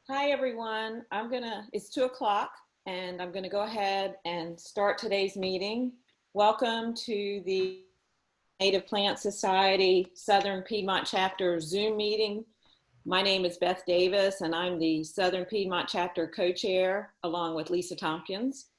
Hi, everyone. It's 2 o'clock, and I'm gonna go ahead and start today's meeting. Welcome to the Native Plant Society Southern Piedmont Chapter Zoom meeting. My name is Beth Davis, and I'm the Southern Piedmont Chapter co-chair, along with Lisa Tompkins.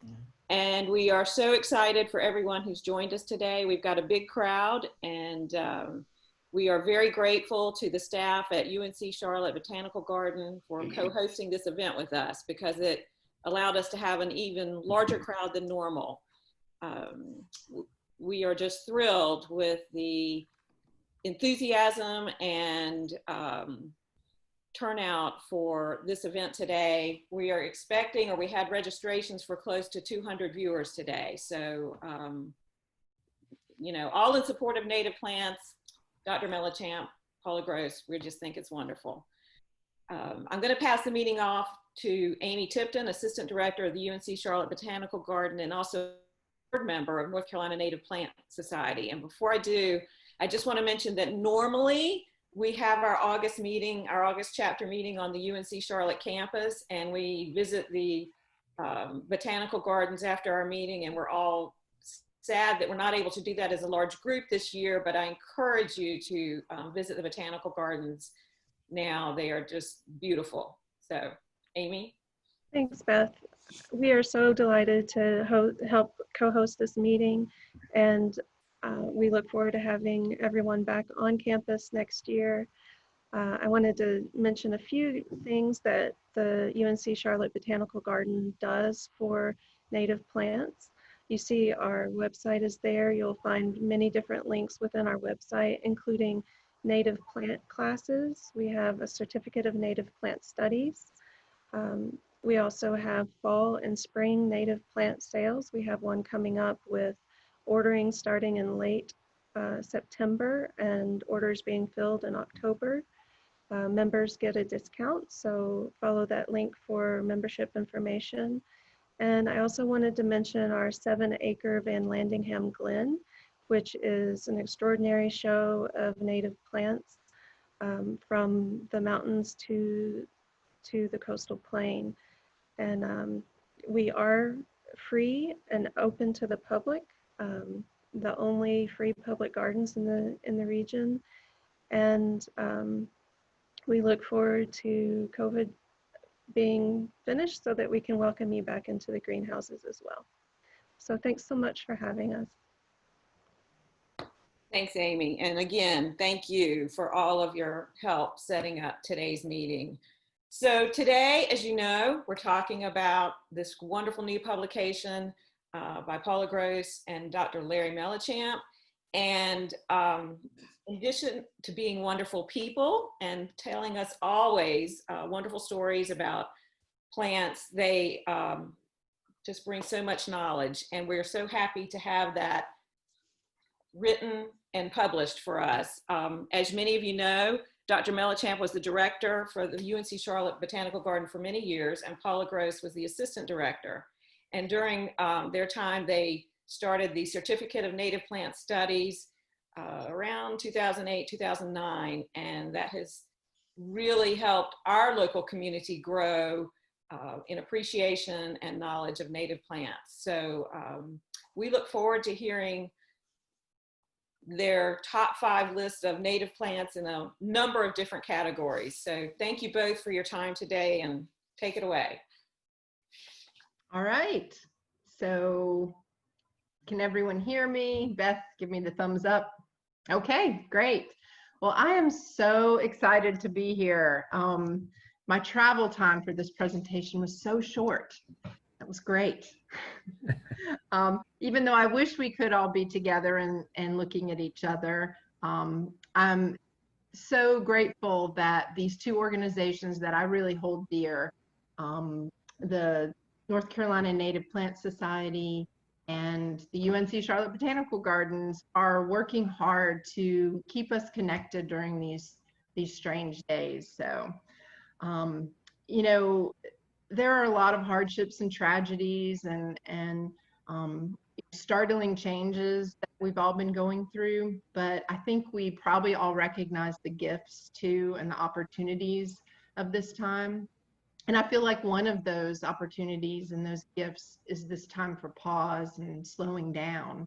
And we are so excited for everyone who's joined us today. We've got a big crowd, and we are very grateful to the staff at UNC Charlotte Botanical Garden for co-hosting this event with us, because it allowed us to have an even larger crowd than normal. We are just thrilled with the enthusiasm and turnout for this event today. We are expecting, or we had registrations for close to 200 viewers today. So, all in support of native plants. Dr. Mellichamp, Paula Gross, we just think it's wonderful. I'm going to pass the meeting off to Amy Tipton, Assistant Director of the UNC Charlotte Botanical Garden and also board member of North Carolina Native Plant Society. And before I do, I just want to mention that normally we have our August meeting, our August chapter meeting on the UNC Charlotte campus, and we visit the botanical gardens after our meeting, and we're all sad that we're not able to do that as a large group this year, but I encourage you to visit the botanical gardens now. They are just beautiful. So, Amy? Thanks, Beth. We are so delighted to help co-host this meeting, and we look forward to having everyone back on campus next year. I wanted to mention a few things that the UNC Charlotte Botanical Garden does for native plants. You see our website is there. You'll find many different links within our website, including native plant classes. We have a certificate of native plant studies. We also have fall and spring native plant sales. We have one coming up with ordering starting in late September and orders being filled in October. Members get a discount, so follow that link for membership information. And I also wanted to mention our 7-acre Van Landingham Glen, which is an extraordinary show of native plants from the mountains to the coastal plain. And we are free and open to the public, the only free public gardens in the region. And we look forward to COVID being finished so that we can welcome you back into the greenhouses as well. So thanks so much for having us. Thanks, Amy. And again, thank you for all of your help setting up today's meeting. So today, as you know, we're talking about this wonderful new publication by Paula Gross and Dr. Larry Mellichamp. And in addition to being wonderful people and telling us always wonderful stories about plants, they just bring so much knowledge. And we're so happy to have that written and published for us. As many of you know, Dr. Mellichamp was the director for the UNC Charlotte Botanical Garden for many years, and Paula Gross was the assistant director. And during their time, they started the Certificate of Native Plant Studies around 2008, 2009, and that has really helped our local community grow in appreciation and knowledge of native plants. So we look forward to hearing their top 5 list of native plants in a number of different categories. So thank you both for your time today, and take it away. All right, so can everyone hear me? Beth, give me the thumbs up. Okay, great. Well, I am so excited to be here. My travel time for this presentation was so short. That was great. Even though I wish we could all be together and looking at each other, I'm so grateful that these 2 organizations that I really hold dear, the North Carolina Native Plant Society and the UNC Charlotte Botanical Gardens, are working hard to keep us connected during these strange days. So, you know, there are a lot of hardships and tragedies and startling changes that we've all been going through, but I think we probably all recognize the gifts too and the opportunities of this time. And I feel like one of those opportunities and those gifts is this time for pause and slowing down.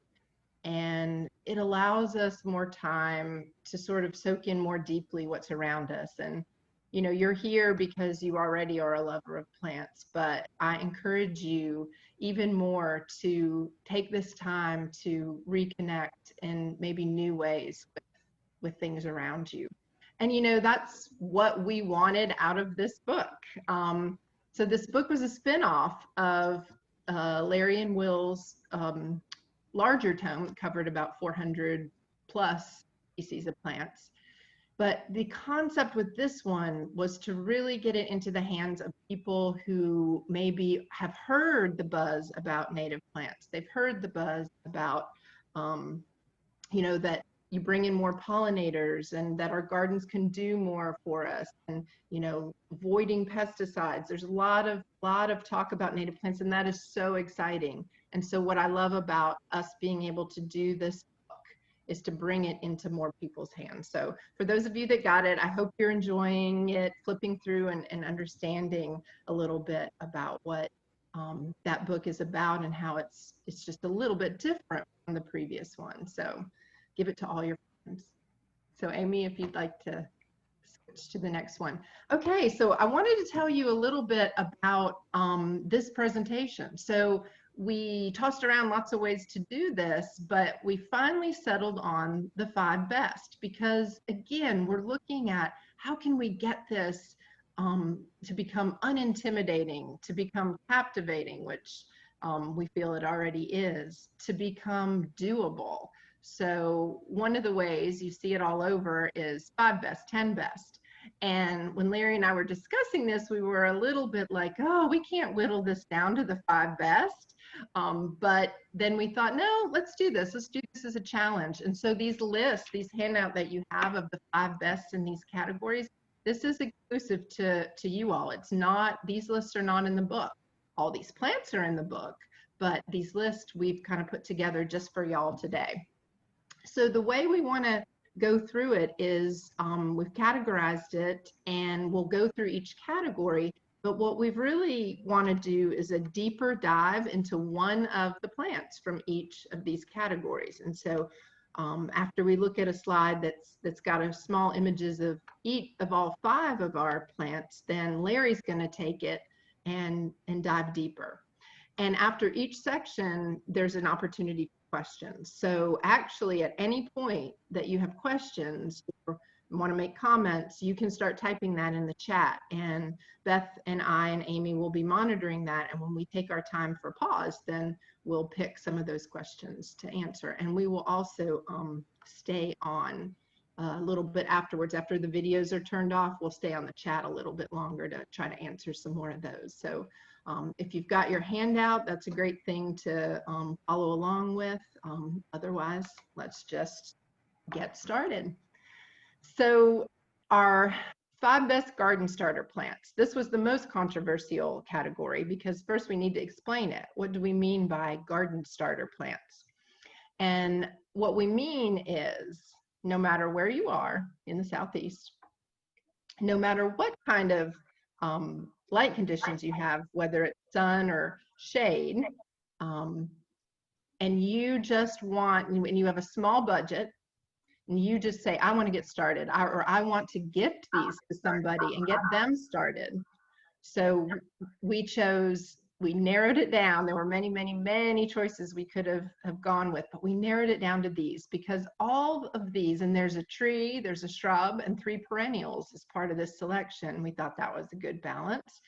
And it allows us more time to sort of soak in more deeply what's around us. And, you know, you're here because you already are a lover of plants, but I encourage you even more to take this time to reconnect in maybe new ways with things around you. And, you know, that's what we wanted out of this book. So this book was a spinoff of Larry and Will's larger tome, covered about 400 plus species of plants. But the concept with this one was to really get it into the hands of people who maybe have heard the buzz about native plants. They've heard the buzz about, you know, that you bring in more pollinators and that our gardens can do more for us, and, you know, avoiding pesticides. There's a lot of talk about native plants, and that is so exciting. And so what I love about us being able to do this book is to bring it into more people's hands. So for those of you that got it, I hope you're enjoying it, flipping through and understanding a little bit about what that book is about and how it's just a little bit different from the previous one. So give it to all your friends. So Amy, if you'd like to switch to the next one. Okay, so I wanted to tell you a little bit about this presentation. So we tossed around lots of ways to do this, but we finally settled on the 5 best, because again, we're looking at how can we get this to become unintimidating, to become captivating, which we feel it already is, to become doable. So one of the ways, you see it all over, is 5 best, 10 best. And when Larry and I were discussing this, we were a little bit like, oh, we can't whittle this down to the 5 best. But then we thought, no, let's do this. Let's do this as a challenge. And so these lists, these handout that you have of the 5 best in these categories, this is exclusive to you all. It's not, these lists are not in the book. All these plants are in the book, but these lists we've kind of put together just for y'all today. So the way we want to go through it is we've categorized it, and we'll go through each category. But what we really want to do is a deeper dive into one of the plants from each of these categories. And so after we look at a slide that's got a small images of each of all 5 of our plants, then Larry's going to take it and dive deeper. And after each section, there's an opportunity for questions. So actually, at any point that you have questions or want to make comments, you can start typing that in the chat. And Beth and I and Amy will be monitoring that. And when we take our time for pause, then we'll pick some of those questions to answer. And we will also stay on a little bit afterwards. After the videos are turned off, we'll stay on the chat a little bit longer to try to answer some more of those. So if you've got your handout, that's a great thing to follow along with. Otherwise, let's just get started. So our 5 best garden starter plants. This was the most controversial category because first we need to explain it. What do we mean by garden starter plants? And what we mean is, no matter where you are in the Southeast, no matter what kind of light conditions you have, whether it's sun or shade, and you just want, and you have a small budget, and you just say, I want to get started, or I want to gift these to somebody and get them started. So we narrowed it down. There were many, many, many choices we could have gone with, but we narrowed it down to these because all of these, and there's a tree, there's a shrub, and 3 perennials as part of this selection. We thought that was a good balance.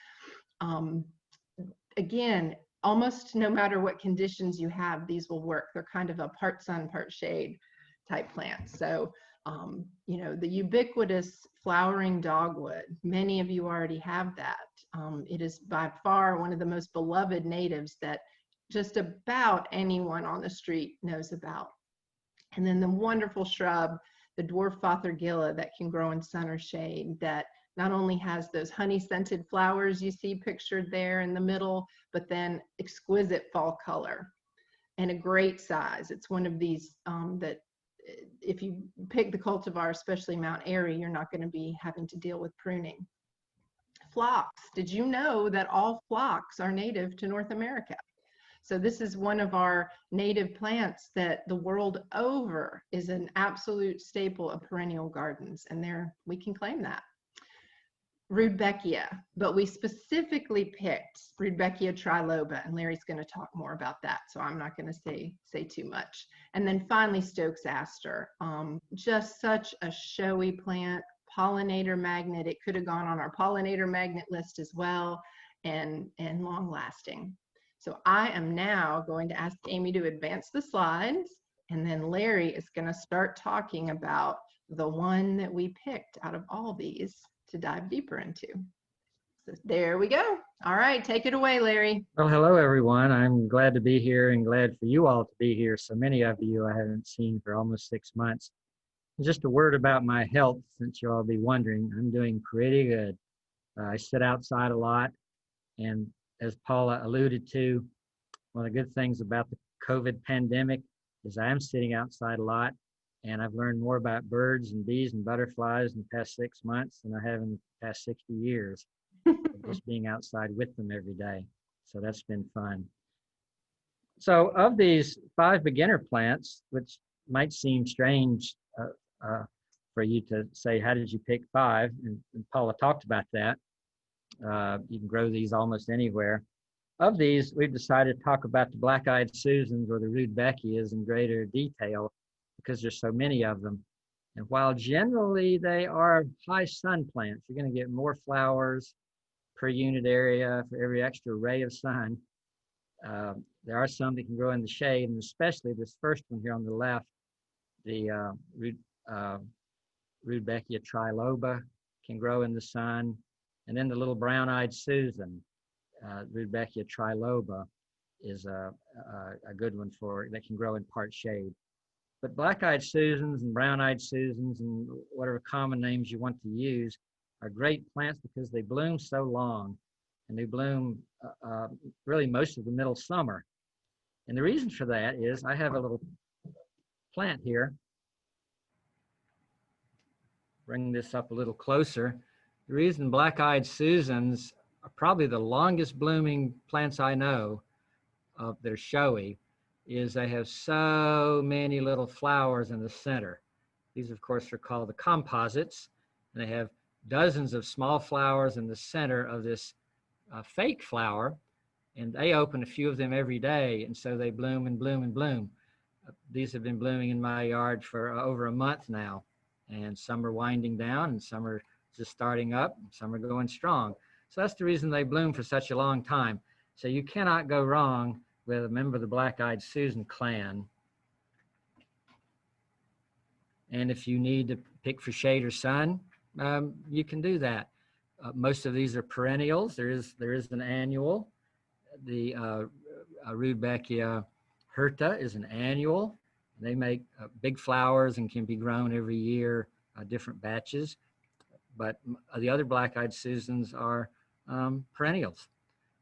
Again, almost no matter what conditions you have, these will work. They're kind of a part sun, part shade type plants. So, you know, the ubiquitous flowering dogwood, many of you already have that. It is by far one of the most beloved natives that just about anyone on the street knows about. And then the wonderful shrub, the dwarf fothergilla, that can grow in sun or shade, that not only has those honey-scented flowers you see pictured there in the middle, but then exquisite fall color and a great size. It's one of these that if you pick the cultivar, especially Mount Airy, you're not going to be having to deal with pruning. phlox. Did you know that all phlox are native to North America? So this is one of our native plants that the world over is an absolute staple of perennial gardens, and there we can claim that. Rudbeckia, but we specifically picked Rudbeckia triloba, and Larry's going to talk more about that, so I'm not going to say too much. And then finally, Stokes aster, just such a showy plant, pollinator magnet. It could have gone on our pollinator magnet list as well, and long lasting. So I am now going to ask Amy to advance the slides, and then Larry is going to start talking about the one that we picked out of all these to dive deeper into. So there we go. All right, take it away, Larry. Well, hello, everyone. I'm glad to be here and glad for you all to be here. So many of you I haven't seen for almost 6 months. And just a word about my health, since you all be wondering. I'm doing pretty good. I sit outside a lot, and as Paula alluded to, one of the good things about the COVID pandemic is I am sitting outside a lot, and I've learned more about birds and bees and butterflies in the past 6 months than I have in the past 60 years, just being outside with them every day. So that's been fun. So of these 5 beginner plants, which might seem strange for you to say, how did you pick 5? And Paula talked about that. You can grow these almost anywhere. Of these, we've decided to talk about the Blackeyed Susans or the Rudbeckias in greater detail because there's so many of them. And while generally they are high sun plants, you're going to get more flowers per unit area for every extra ray of sun. There are some that can grow in the shade, and especially this first one here on the left, the Rudbeckia triloba can grow in the sun. And then the little brown-eyed Susan, Rudbeckia triloba, is a good one that can grow in part shade. But black-eyed Susans and brown-eyed Susans and whatever common names you want to use are great plants because they bloom so long, and they bloom really most of the middle summer. And the reason for that is I have a little plant here. Bring this up a little closer. The reason black-eyed Susans are probably the longest blooming plants I know of that are showy is they have so many little flowers in the center. These, of course, are called the composites, and they have dozens of small flowers in the center of this fake flower, and they open a few of them every day, and so they bloom and bloom and bloom. These have been blooming in my yard for over a month now, and some are winding down, and some are just starting up, and some are going strong. So that's the reason they bloom for such a long time. So you cannot go wrong with a member of the Black-eyed Susan clan. And if you need to pick for shade or sun, you can do that. Most of these are perennials. There is an annual. The Rudbeckia hirta is an annual. They make big flowers and can be grown every year, different batches. But the other Black-eyed Susans are perennials,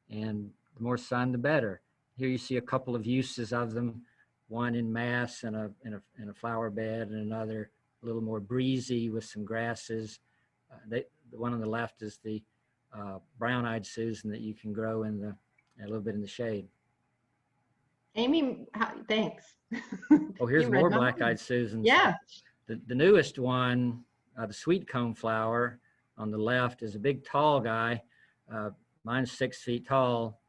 and the more sun, the better. Here you see a couple of uses of them, one in mass in a flower bed, and another a little more breezy with some grasses. The one on the left is the brown-eyed Susan that you can grow a little bit in the shade. Amy, thanks. Oh, here's more Black-eyed Susans. Yeah. The newest one, the sweet cone flower on the left, is a big tall guy. Mine's 6 feet tall,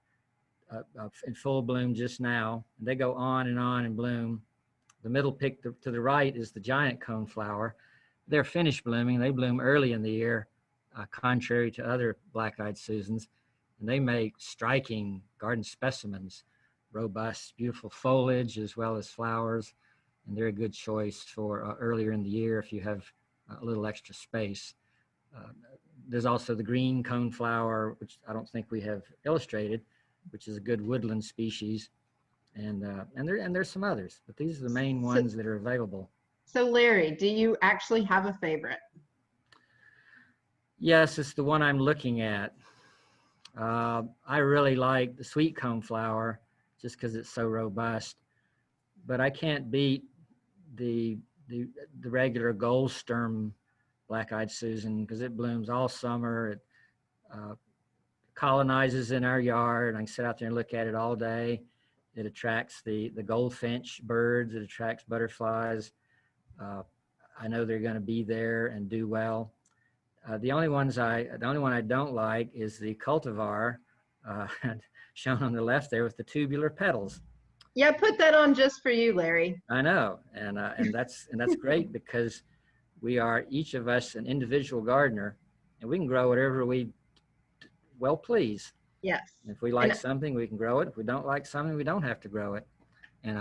in full bloom just now. They go on and bloom. The middle pick to the right is the giant cone flower. They're finished blooming. They bloom early in the year, contrary to other Black-eyed Susans. And they make striking garden specimens, robust, beautiful foliage as well as flowers. And they're a good choice for earlier in the year if you have a little extra space. There's also the green coneflower, which I don't think we have illustrated, which is a good woodland species. And there's some others, but these are the main ones that are available. So Larry, do you actually have a favorite? Yes, it's the one I'm looking at. I really like the sweet coneflower just because it's so robust, but I can't beat the regular gold stem Black-eyed Susan because it blooms all summer. colonizes in our yard. I can sit out there and look at it all day. It attracts the goldfinch birds. It attracts butterflies. I know they're going to be there and do well. The only one I don't like is the cultivar, shown on the left there with the tubular petals. Yeah, put that on just for you, Larry. I know, and that's great because we are each of us an individual gardener, and we can grow whatever we well please. Yes. If we like something, we can grow it. If we don't like something, we don't have to grow it. And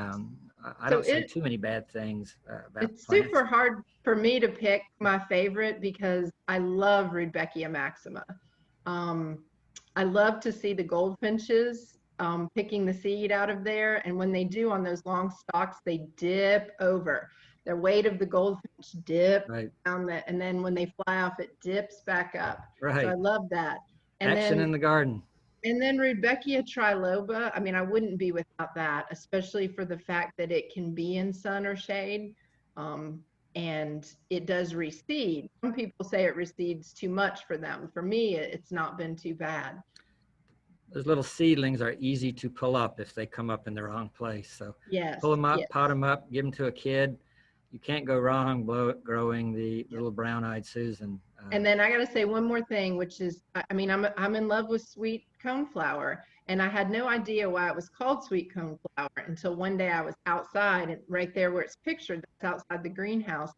I don't see too many bad things about it's plants. super hard for me to pick my favorite because I love Rudbeckia maxima. I love to see the goldfinches picking the seed out of there, and when they do on those long stalks, they dip over. Their weight of the goldfinch dip down and then when they fly off, it dips back up. Right. So I love that. And Action in the garden. And then Rudbeckia triloba, I mean, I wouldn't be without that, especially for the fact that it can be in sun or shade, and it does reseed. Some people say it reseeds too much for them. For me, it's not been too bad. Those little seedlings are easy to pull up if they come up in the wrong place. So yes, pull them up, pot them up, give them to a kid. You can't go wrong growing the little brown-eyed Susan. And then I got to say one more thing, which is, I mean, I'm in love with sweet coneflower, and I had no idea why it was called sweet coneflower until one day I was outside, and right there where it's pictured, that's outside the greenhouse,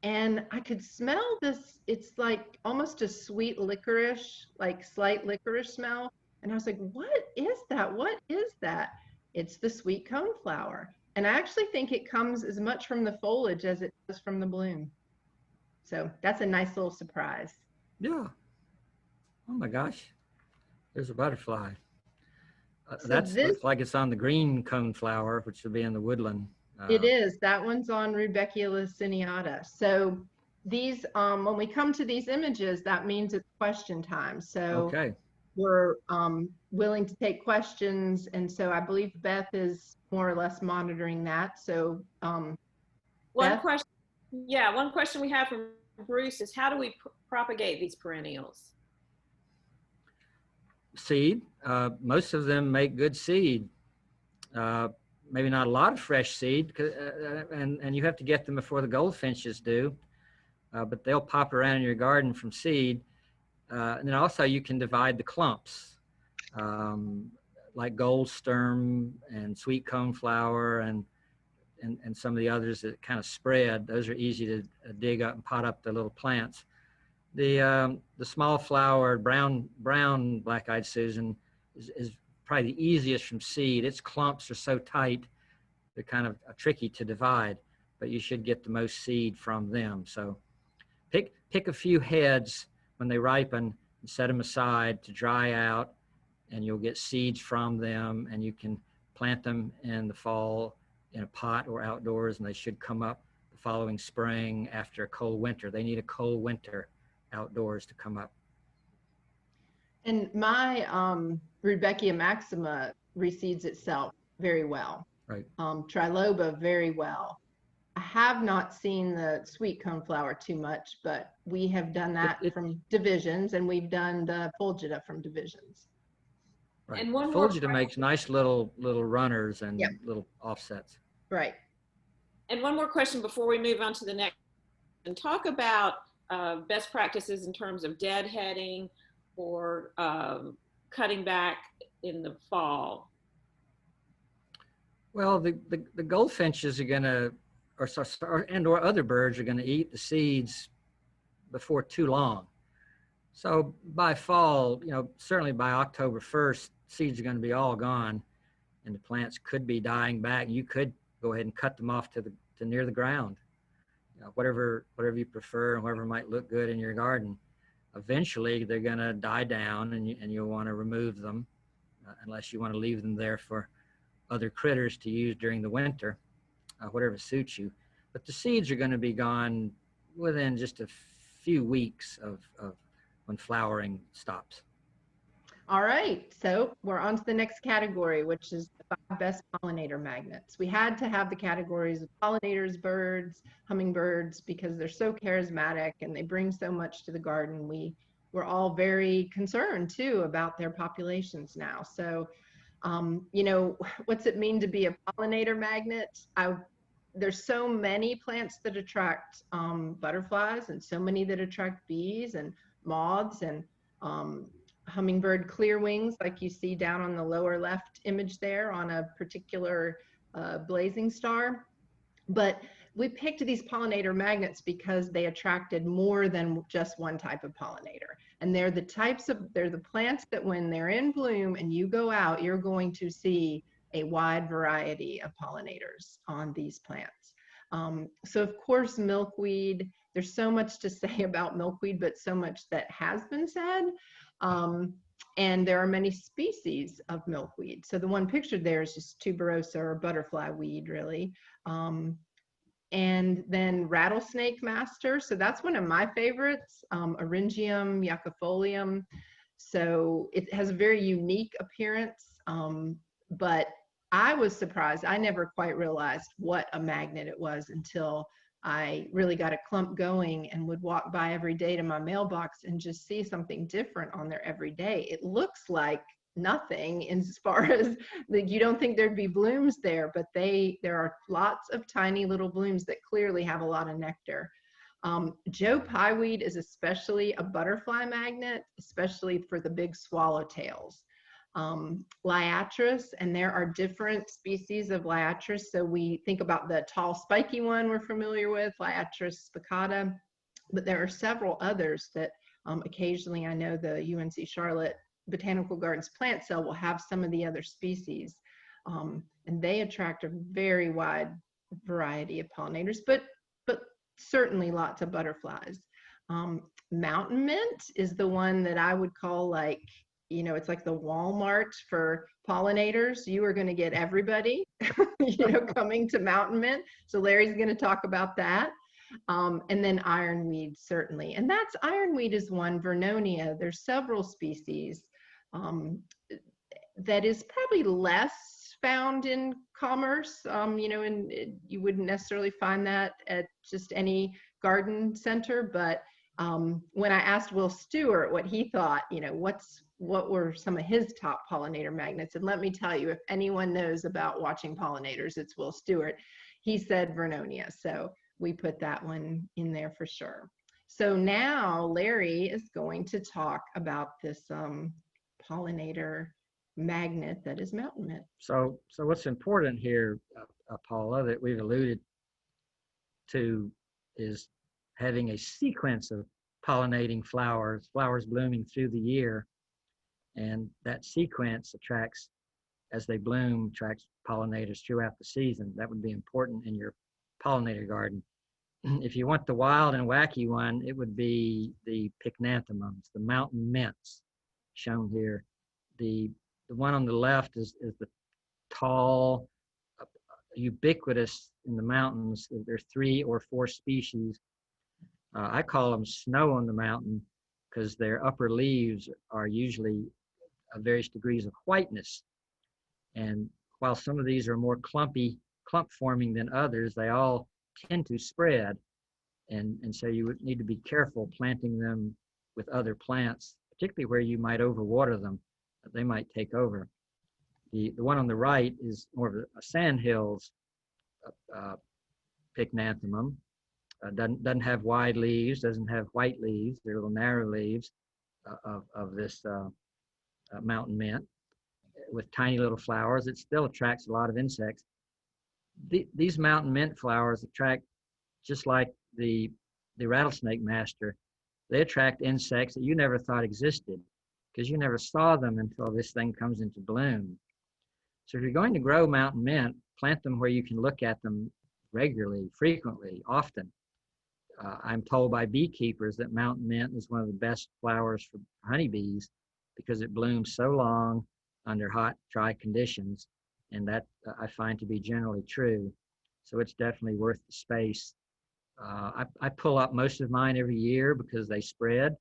and I could smell this. It's like almost a sweet licorice, like slight licorice smell, and I was like, what is that? What is that? It's the sweet coneflower, and I actually think it comes as much from the foliage as it does from the bloom. So that's a nice little surprise. Yeah. Oh my gosh. There's a butterfly. So looks like it's on the green coneflower, which would be in the woodland. It is. That one's on Rudbeckia laciniata. So these, when we come to these images, that means it's question time. So we're willing to take questions. And so I believe Beth is more or less monitoring that. So one question we have from Bruce is, how do we propagate these perennials? Seed. Most of them make good seed. Maybe not a lot of fresh seed, and you have to get them before the goldfinches do, but they'll pop around in your garden from seed. And then also you can divide the clumps, like gold sturm and sweet coneflower and some of the others that kind of spread. Those are easy to dig up and pot up the little plants. The small flowered brown black-eyed Susan is probably the easiest from seed. Its clumps are so tight, they're kind of tricky to divide, but you should get the most seed from them. So pick a few heads when they ripen and set them aside to dry out, and you'll get seeds from them, and you can plant them in the fall in a pot or outdoors, and they should come up the following spring after a cold winter. They need a cold winter outdoors to come up. And my Rudbeckia maxima reseeds itself very well. Right. Triloba very well. I have not seen the sweet coneflower too much, but we have done that from divisions, and we've done the fulgida from divisions. Right. And fulgida makes nice little runners and little offsets. Right. And one more question before we move on to the next, and talk about best practices in terms of deadheading or cutting back in the fall. Well, the goldfinches are gonna, or other birds are gonna eat the seeds before too long. So by fall, certainly by October 1st, seeds are gonna be all gone, and the plants could be dying back. You could go ahead and cut them off to near the ground. Whatever you prefer and whatever might look good in your garden. Eventually, they're going to die down, and you'll want to remove them, unless you want to leave them there for other critters to use during the winter, whatever suits you. But the seeds are going to be gone within just a few weeks of when flowering stops. All right, so we're on to the next category, which is the 5 best pollinator magnets. We had to have the categories of pollinators, birds, hummingbirds, because they're so charismatic and they bring so much to the garden. We we're all very concerned too about their populations now. So, you know, what's it mean to be a pollinator magnet? There's so many plants that attract butterflies, and so many that attract bees and moths and hummingbird clearwings, like you see down on the lower left image there on a particular blazing star. But we picked these pollinator magnets because they attracted more than just one type of pollinator. And they're the plants that when they're in bloom and you go out, you're going to see a wide variety of pollinators on these plants. So of course, milkweed, there's so much to say about milkweed, but so much that has been said. And there are many species of milkweed. So the one pictured there is just tuberosa, or butterfly weed, really. And then rattlesnake master. So that's one of my favorites, Eryngium yucifolium. So it has a very unique appearance, but I was surprised. I never quite realized what a magnet it was until I really got a clump going and would walk by every day to my mailbox and just see something different on there every day. It looks like nothing as far as you don't think there'd be blooms there, but there are lots of tiny little blooms that clearly have a lot of nectar. Joe Pyeweed is especially a butterfly magnet, especially for the big swallowtails. Liatris, and there are different species of Liatris. So we think about the tall spiky one we're familiar with, Liatris spicata, but there are several others that occasionally, I know the UNC Charlotte Botanical Gardens plant cell will have some of the other species, and they attract a very wide variety of pollinators, but certainly lots of butterflies. Mountain mint is the one that I would call, like, you know, it's like the Walmart for pollinators. You are going to get everybody, you know, coming to mountain mint. So Larry's going to talk about that. And then ironweed, certainly. And that's ironweed is one, Vernonia. There's several species that is probably less found in commerce, you know, and you wouldn't necessarily find that at just any garden center. But when I asked Will Stewart what he thought, you know, what were some of his top pollinator magnets? And let me tell you, if anyone knows about watching pollinators, it's Will Stewart. He said Vernonia. So we put that one in there for sure. So now Larry is going to talk about this pollinator magnet that is mountain mint. So what's important here, Paula, that we've alluded to is having a sequence of pollinating flowers blooming through the year. And that sequence attracts, as they bloom, attracts pollinators throughout the season. That would be important in your pollinator garden. If you want the wild and wacky one, it would be the pycnanthemums, the mountain mints, shown here. The one on the left is the tall, ubiquitous in the mountains. There are 3 or 4 species. I call them snow on the mountain because their upper leaves are usually of various degrees of whiteness. And while some of these are more clump forming than others, they all tend to spread. And so you would need to be careful planting them with other plants, particularly where you might overwater them. They might take over. The one on the right is more of a sandhills pycnanthemum. Doesn't have wide leaves, doesn't have white leaves. They're little narrow leaves of this mountain mint with tiny little flowers. It still attracts a lot of insects. These mountain mint flowers attract, just like the rattlesnake master, they attract insects that you never thought existed because you never saw them until this thing comes into bloom. So if you're going to grow mountain mint, plant them where you can look at them regularly, frequently, often. I'm told by beekeepers that mountain mint is one of the best flowers for honeybees because it blooms so long under hot, dry conditions, and that I find to be generally true. So it's definitely worth the space. I pull up most of mine every year because they spread,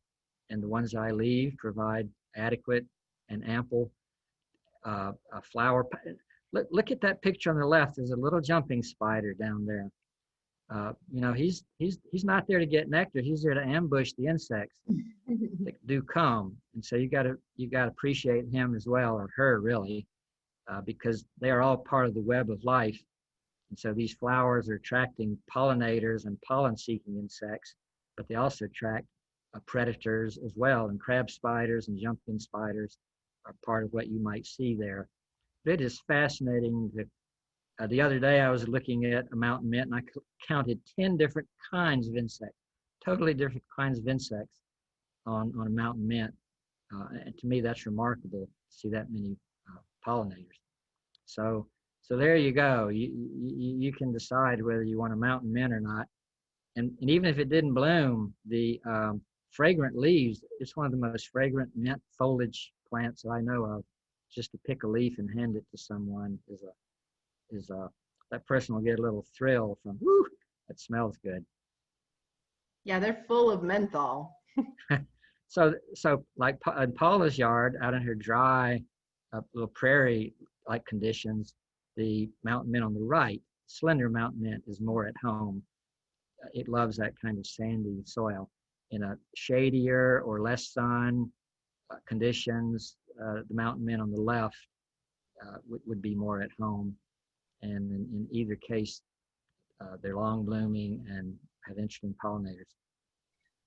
and the ones I leave provide adequate and ample flower. Look at that picture on the left. There's a little jumping spider down there. You know, he's not there to get nectar. He's there to ambush the insects that do come. And so you got to appreciate him as well, or her really, because they are all part of the web of life. And so these flowers are attracting pollinators and pollen-seeking insects, but they also attract predators as well. And crab spiders and jumping spiders are part of what you might see there. It is fascinating. The other day I was looking at a mountain mint and I counted 10 different kinds of insects, totally different kinds of insects on a mountain mint. And to me, that's remarkable to see that many pollinators. So there you go. You can decide whether you want a mountain mint or not. And even if it didn't bloom, the fragrant leaves, it's one of the most fragrant mint foliage plants that I know of. Just to pick a leaf and hand it to someone is that person will get a little thrill from, whoo, that smells good. Yeah, they're full of menthol. So like in Paula's yard, out in her dry, little prairie-like conditions, the mountain mint on the right, slender mountain mint, is more at home. It loves that kind of sandy soil. In a shadier or less sun conditions, the mountain mint on the left would be more at home. And in either case, they're long blooming and have interesting pollinators.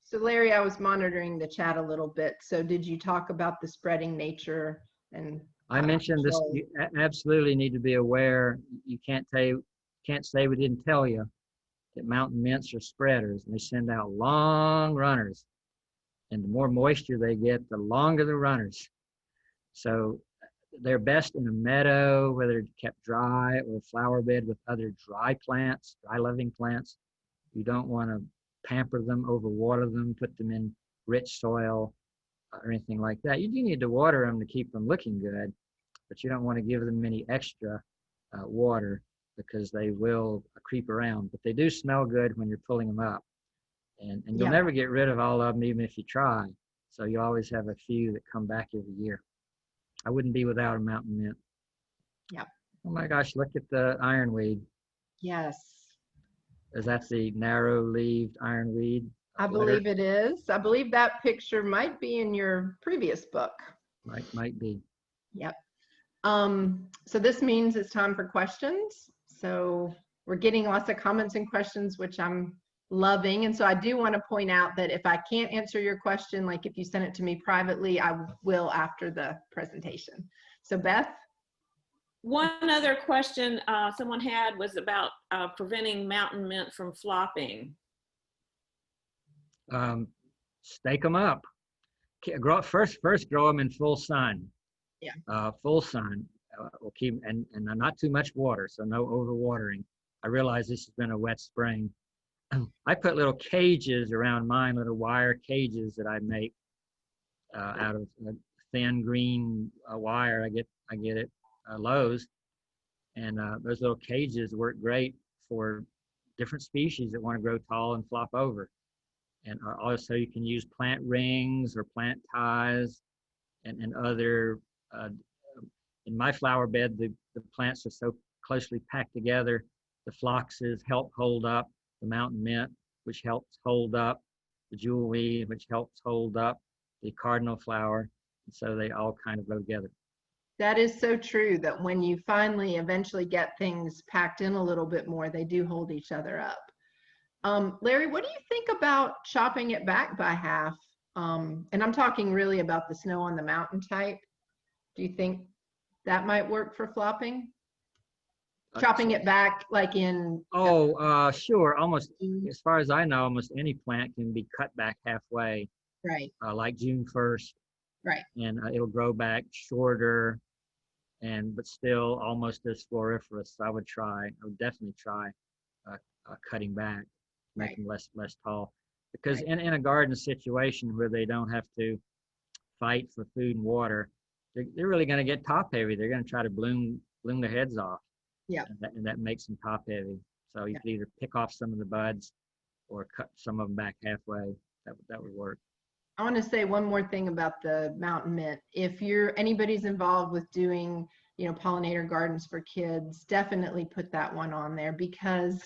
So Larry, I was monitoring the chat a little bit. So did you talk about the spreading nature? And I mentioned this. You absolutely need to be aware. You can't say we didn't tell you that mountain mints are spreaders, and they send out long runners. And the more moisture they get, the longer the runners. So they're best in a meadow, whether it's kept dry, or a flower bed with other dry plants, dry-loving plants. You don't want to pamper them, overwater them, put them in rich soil or anything like that. You do need to water them to keep them looking good, but you don't want to give them any extra water because they will creep around. But they do smell good when you're pulling them up. And you'll never get rid of all of them, even if you try. So you always have a few that come back every year. I wouldn't be without a mountain mint. Yeah. Oh my gosh, look at the ironweed. Yes. Is that the narrow-leaved ironweed? I believe it is. I believe that picture might be in your previous book. Might be. Yep. So this means it's time for questions. So we're getting lots of comments and questions, which I'm loving. And so I do want to point out that if I can't answer your question, like if you send it to me privately, I will after the presentation. So Beth? One other question someone had was about preventing mountain mint from flopping. Stake them up. First grow them in full sun. Yeah. Full sun. We'll keep and not too much water, so no overwatering. I realize this has been a wet spring. I put little cages around mine, little wire cages that I make out of thin green wire. I get it Lowe's, and those little cages work great for different species that want to grow tall and flop over. And also you can use plant rings or plant ties and other. In my flower bed, the plants are so closely packed together. The phloxes help hold up the mountain mint, which helps hold up the jewelweed, which helps hold up the cardinal flower. And so they all kind of go together. That is so true, that when you finally eventually get things packed in a little bit more, they do hold each other up. Larry, what do you think about chopping it back by half? And I'm talking really about the snow on the mountain type. Do you think that might work for flopping? Chopping it back like in... Sure. Almost, as far as I know, almost any plant can be cut back halfway. Right. Like June 1st. Right. And it'll grow back shorter, but still almost as floriferous. I would definitely try cutting back, make them less tall. Because in a garden situation where they don't have to fight for food and water, they're really going to get top heavy. They're going to try to bloom their heads off. Yeah. And that makes them top heavy. So you could either pick off some of the buds or cut some of them back halfway. That would work. I want to say one more thing about the mountain mint. If anybody's involved with doing, pollinator gardens for kids, definitely put that one on there, because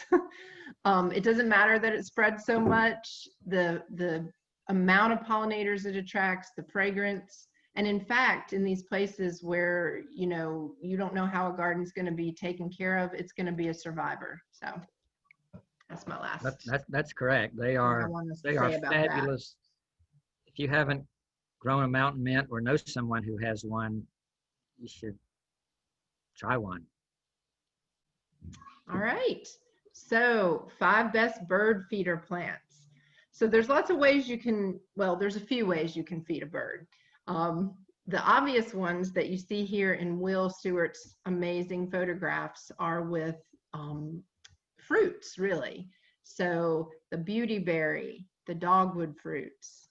It doesn't matter that it spreads so much, the amount of pollinators it attracts, the fragrance. And in fact, in these places where, you know, you don't know how a garden's going to be taken care of, it's going to be a survivor. So that's my last. That's correct. They thing I are want us to they are say about that. fabulous. If you haven't grown a mountain mint or know someone who has one, you should try one. All right. So 5 best bird feeder plants. So there's lots of ways you can, well, there's a few ways you can feed a bird. The obvious ones that you see here in Will Stewart's amazing photographs are with fruits, really. So the beautyberry, the dogwood fruits,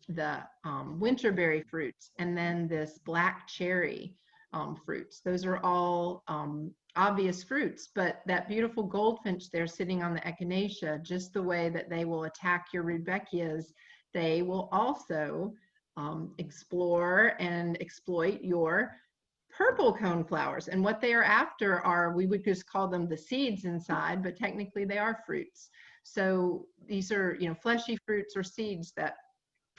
the winterberry fruits, and then this black cherry fruits. Those are all obvious fruits, but that beautiful goldfinch there sitting on the echinacea, just the way that they will attack your rudbeckias, they will also explore and exploit your purple cone flowers. And what they are after are, we would just call them the seeds inside, but technically they are fruits. So these are, you know, fleshy fruits or seeds that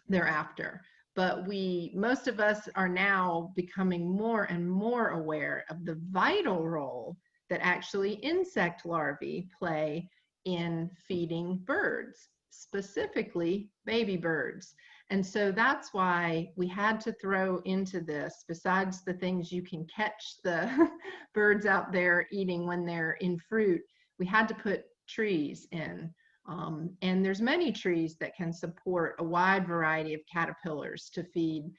they're after. But most of us are now becoming more and more aware of the vital role that actually insect larvae play in feeding birds, specifically baby birds. And so that's why we had to throw into this, besides the things you can catch the birds out there eating when they're in fruit, we had to put trees in. And there's many trees that can support a wide variety of caterpillars to feed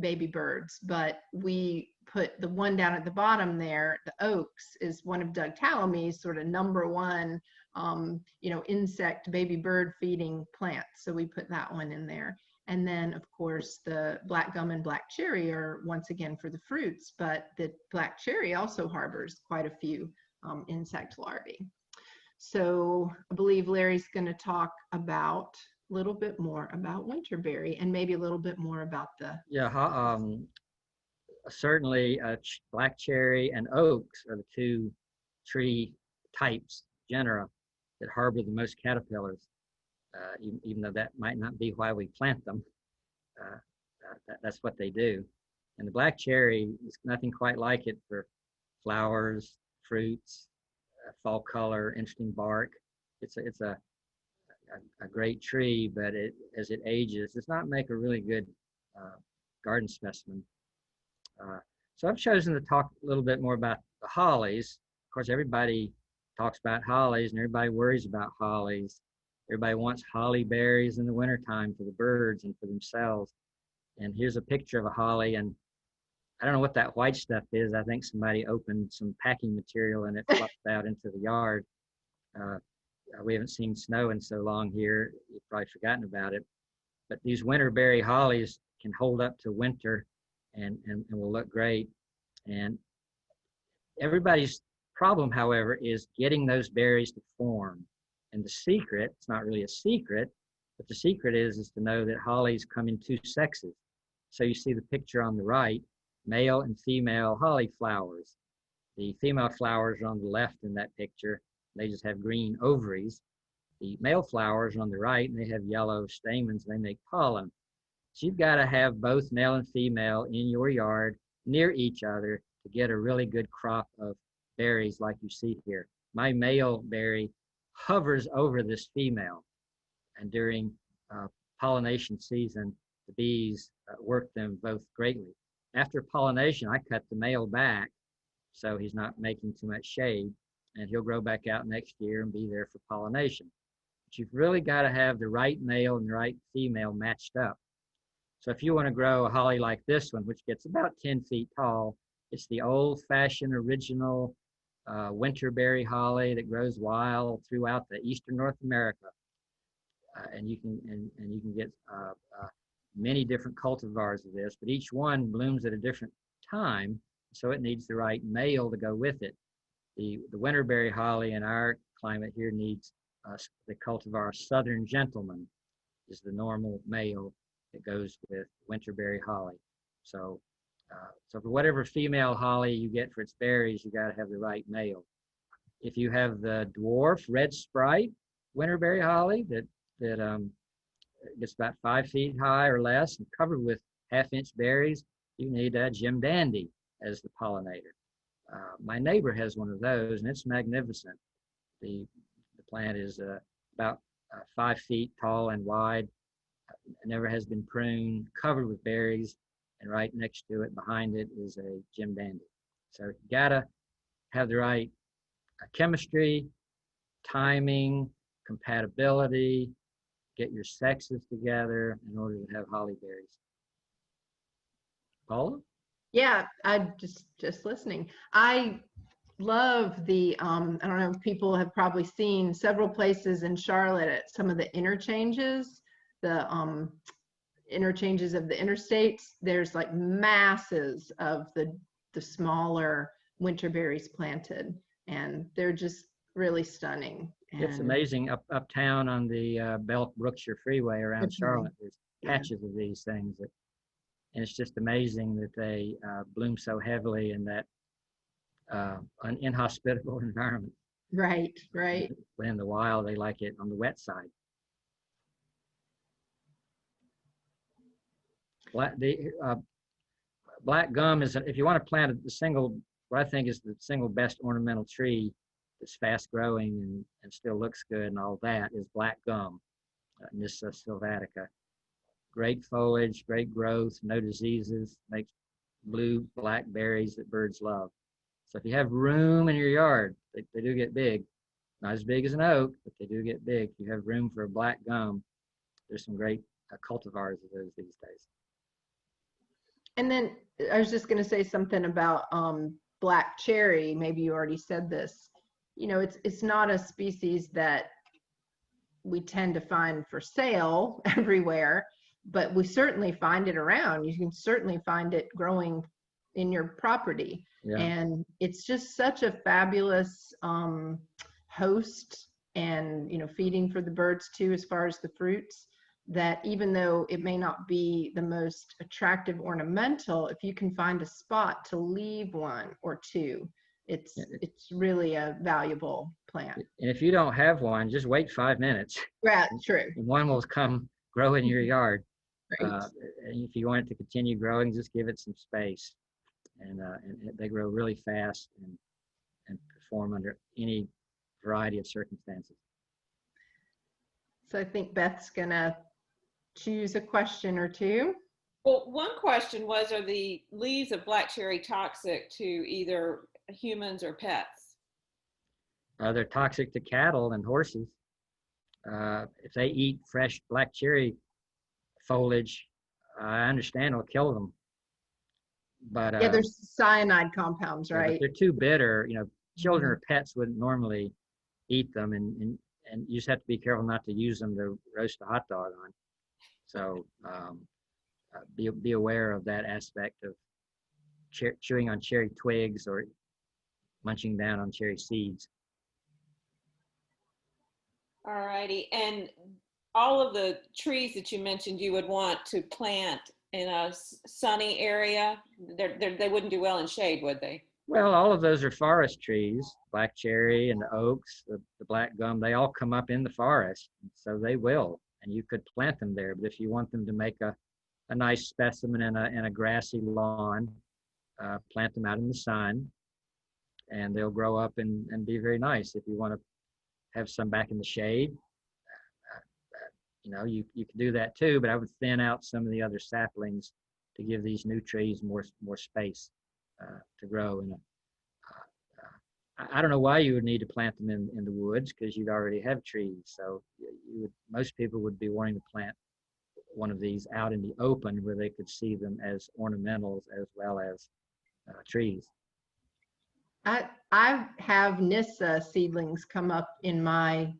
baby birds, but we put the one down at the bottom there, the oaks, is one of Doug Tallamy's sort of #1, you know, insect baby bird feeding plants. So we put that one in there. And then, of course, the black gum and black cherry are once again for the fruits, but the black cherry also harbors quite a few insect larvae. So I believe Larry's going to talk about a little bit more about winterberry and maybe a little bit more about the. Yeah, certainly black cherry and oaks are the 2 tree types, genera, that harbor the most caterpillars, even though that might not be why we plant them. That's what they do. And the black cherry is nothing quite like it for flowers, fruits, fall color, interesting bark. It's a great tree, but as it ages, does not make a really good garden specimen. So I've chosen to talk a little bit more about the hollies. Of course, everybody talks about hollies and everybody worries about hollies. Everybody wants holly berries in the wintertime for the birds and for themselves. And here's a picture of a holly, and I don't know what that white stuff is. I think somebody opened some packing material and it flopped out into the yard. We haven't seen snow in so long here. You've probably forgotten about it. But these winterberry hollies can hold up to winter and will look great. And everybody's problem, however, is getting those berries to form. And the secret, it's not really a secret, but the secret is to know that hollies come in 2 sexes. So you see the picture on the right, male and female holly flowers. The female flowers are on the left in that picture. They just have green ovaries. The male flowers are on the right, and they have yellow stamens. They make pollen. So you've got to have both male and female in your yard near each other to get a really good crop of berries like you see here. My male berry hovers over this female, and during pollination season, the bees work them both greatly. After pollination, I cut the male back so he's not making too much shade, and he'll grow back out next year and be there for pollination. But you've really got to have the right male and the right female matched up. So if you want to grow a holly like this one, which gets about 10 feet tall, it's the old-fashioned original winterberry holly that grows wild throughout the eastern North America, and you can get many different cultivars of this, but each one blooms at a different time, so it needs the right male to go with it. The winterberry holly in our climate here needs the cultivar Southern Gentleman is the normal male that goes with winterberry holly. So so for whatever female holly you get for its berries, you got to have the right male. If you have the dwarf red sprite winterberry holly that gets about 5 feet high or less and covered with half-inch berries, you need a Jim Dandy as the pollinator. My neighbor has one of those, and it's magnificent. The plant is about 5 feet tall and wide. It never has been pruned, covered with berries, and right next to it, behind it, is a Jim Dandy. So you gotta have the right chemistry, timing, compatibility, get your sexes together in order to have holly berries. Paula? Yeah, I just listening. I love the I don't know if people have probably seen several places in Charlotte at some of the interchanges, the interchanges of the interstates. There's like masses of the smaller winter berries planted, and they're just really stunning. It's amazing uptown on the Belk Brookshire Freeway around Charlotte. There's patches of these things and it's just amazing that they bloom so heavily in that an inhospitable environment. Right. But in the wild, they like it on the wet side. Black gum is, if you want to plant what I think is the single best ornamental tree that's fast growing and still looks good and all that, is black gum, Nyssa sylvatica. Great foliage, great growth, no diseases, makes blue, black berries that birds love. So if you have room in your yard, they do get big. Not as big as an oak, but they do get big. If you have room for a black gum, there's some great cultivars of those these days. And then I was just going to say something about black cherry. Maybe you already said this. You know, it's not a species that we tend to find for sale everywhere, but we certainly find it around. You can certainly find it growing in your property. Yeah. And it's just such a fabulous host and, you know, feeding for the birds too, as far as the fruits, that even though it may not be the most attractive ornamental, if you can find a spot to leave one or two, it's really a valuable plant. And if you don't have one, just wait 5 minutes. Right, true. And one will come grow in your yard. Right. And if you want it to continue growing, just give it some space. And they grow really fast and perform under any variety of circumstances. So I think Beth's gonna choose a question or two. Well, one question was, are the leaves of black cherry toxic to either humans or pets? They're toxic to cattle and horses. If they eat fresh black cherry foliage, I understand it'll kill them. But yeah, there's cyanide compounds, right? Yeah, they're too bitter. You know, children or pets wouldn't normally eat them, and you just have to be careful not to use them to roast a hot dog on. So be aware of that aspect of chewing on cherry twigs or munching down on cherry seeds. All righty, and all of the trees that you mentioned you would want to plant in a sunny area, they wouldn't do well in shade, would they? Well, all of those are forest trees, black cherry and the oaks, the black gum, they all come up in the forest, so they will, and you could plant them there. But if you want them to make a nice specimen in a grassy lawn, plant them out in the sun, and they'll grow up and be very nice. If you want to have some back in the shade, you know, you can do that too, but I would thin out some of the other saplings to give these new trees more space to grow. And I don't know why you would need to plant them in the woods, because you'd already have trees. So most people would be wanting to plant one of these out in the open where they could see them as ornamentals as well as trees. I have Nyssa seedlings come up in my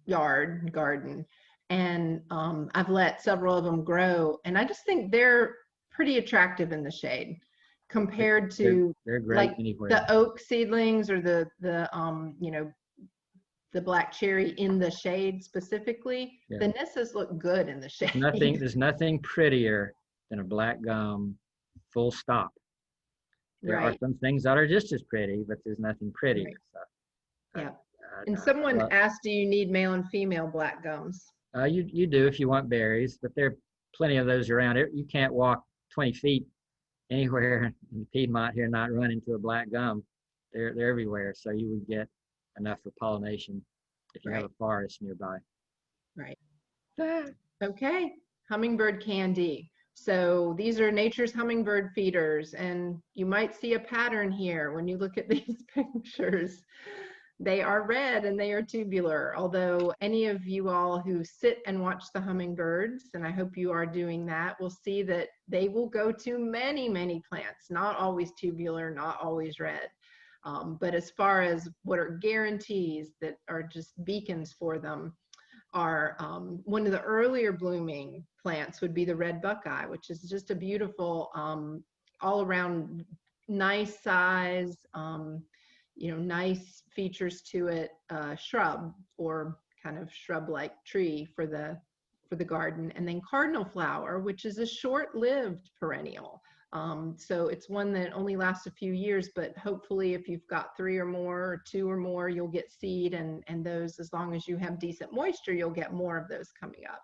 garden, and I've let several of them grow, and I just think they're pretty attractive in the shade compared to they're great like anywhere. The oak seedlings or the you know, the black cherry in the shade specifically. Yeah. The Nyssas look good in the shade. There's nothing prettier than a black gum, full stop. There are Right. some things that are just as pretty, but there's nothing prettier. Right. So, Yeah. And someone well, asked, do you need male and female black gums? you do if you want berries, but there are plenty of those around. You can't walk 20 feet anywhere in Piedmont here not run into a black gum. They're everywhere, so you would get enough for pollination if you have a forest nearby. Right. Okay. Hummingbird candy. So these are nature's hummingbird feeders, and you might see a pattern here when you look at these pictures. They are red and they are tubular, although any of you all who sit and watch the hummingbirds, and I hope you are doing that, will see that they will go to many, many plants, not always tubular, not always red. But as far as what are guarantees that are just beacons for them are one of the earlier blooming plants would be the red buckeye, which is just a beautiful all around nice size, nice features to it, shrub or kind of shrub-like tree for the garden. And then cardinal flower, which is a short-lived perennial. So it's one that only lasts a few years, but hopefully if you've got 3 or more or 2 or more, you'll get seed, and those, as long as you have decent moisture, you'll get more of those coming up.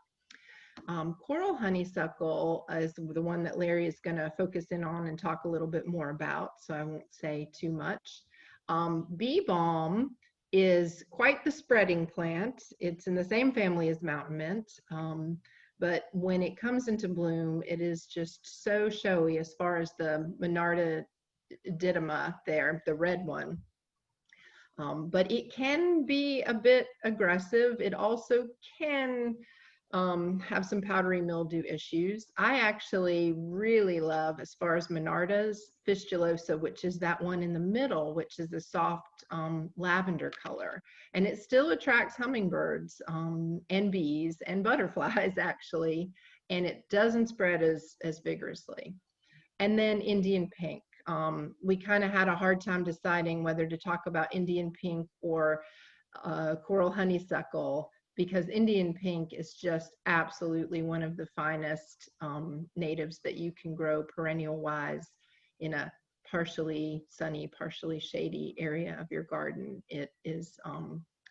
Coral honeysuckle is the one that Larry is going to focus in on and talk a little bit more about, so I won't say too much. Bee balm is quite the spreading plant. It's in the same family as mountain mint. But when it comes into bloom, it is just so showy as far as the Monarda didyma there, the red one. But it can be a bit aggressive. It also can have some powdery mildew issues. I actually really love, as far as Monardas, fistulosa, which is that one in the middle, which is a soft lavender color. And it still attracts hummingbirds and bees and butterflies, actually, and it doesn't spread as vigorously. And then Indian pink. We kind of had a hard time deciding whether to talk about Indian pink or coral honeysuckle, because Indian pink is just absolutely one of the finest natives that you can grow perennial wise in a partially sunny, partially shady area of your garden. It is,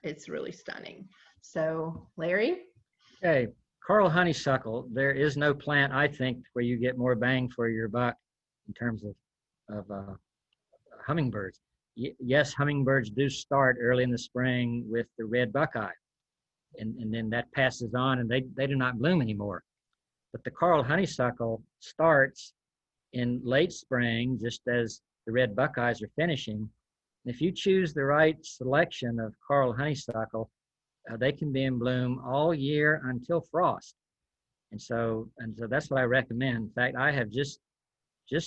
it's really stunning. So Larry? Okay, coral honeysuckle, there is no plant, I think, where you get more bang for your buck in terms of hummingbirds. Yes, hummingbirds do start early in the spring with the red buckeye. And then that passes on and they do not bloom anymore. But the coral honeysuckle starts in late spring, just as the red buckeyes are finishing. And if you choose the right selection of coral honeysuckle, they can be in bloom all year until frost. And so that's what I recommend. In fact, I have just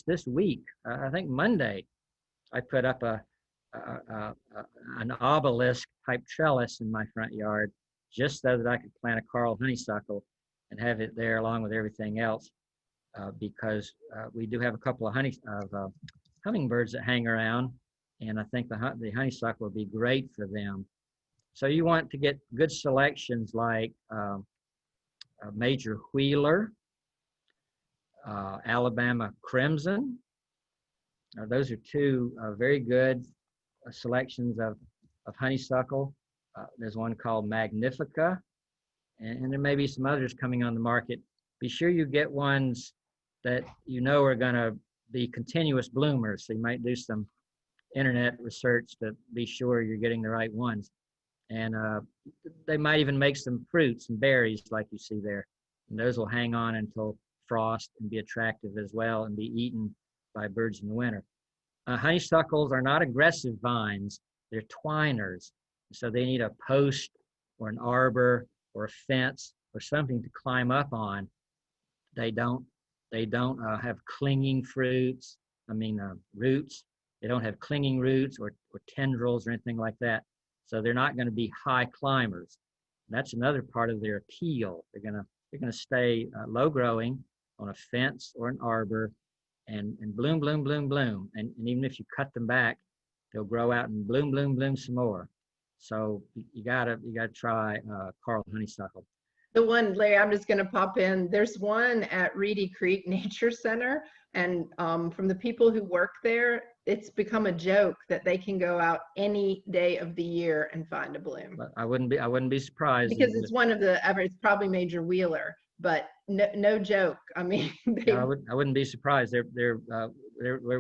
this week, I think Monday, I put up an obelisk type trellis in my front yard, just so that I could plant a coral honeysuckle and have it there along with everything else, because we do have a couple of hummingbirds that hang around, and I think the honeysuckle would be great for them. So you want to get good selections like Major Wheeler, Alabama Crimson. Those are 2 very good selections of honeysuckle. There's one called Magnifica, and there may be some others coming on the market. Be sure you get ones that you know are going to be continuous bloomers. So you might do some internet research to be sure you're getting the right ones. And they might even make some fruits and berries like you see there. And those will hang on until frost and be attractive as well and be eaten by birds in the winter. Honeysuckles are not aggressive vines. They're twiners. So they need a post or an arbor or a fence or something to climb up on. They don't have clinging roots. They don't have clinging roots or tendrils or anything like that. So they're not going to be high climbers. That's another part of their appeal. They're going to stay low growing on a fence or an arbor and bloom, bloom, bloom, bloom. And even if you cut them back, they'll grow out and bloom, bloom, bloom some more. So you gotta try coral honeysuckle. The one, Larry, I'm just going to pop in. There's one at Reedy Creek Nature Center And from the people who work there, it's become a joke that they can go out any day of the year and find a bloom. But I wouldn't be surprised. Because it's one of the, it's probably Major Wheeler, but no joke. I mean, they, I wouldn't be surprised. They're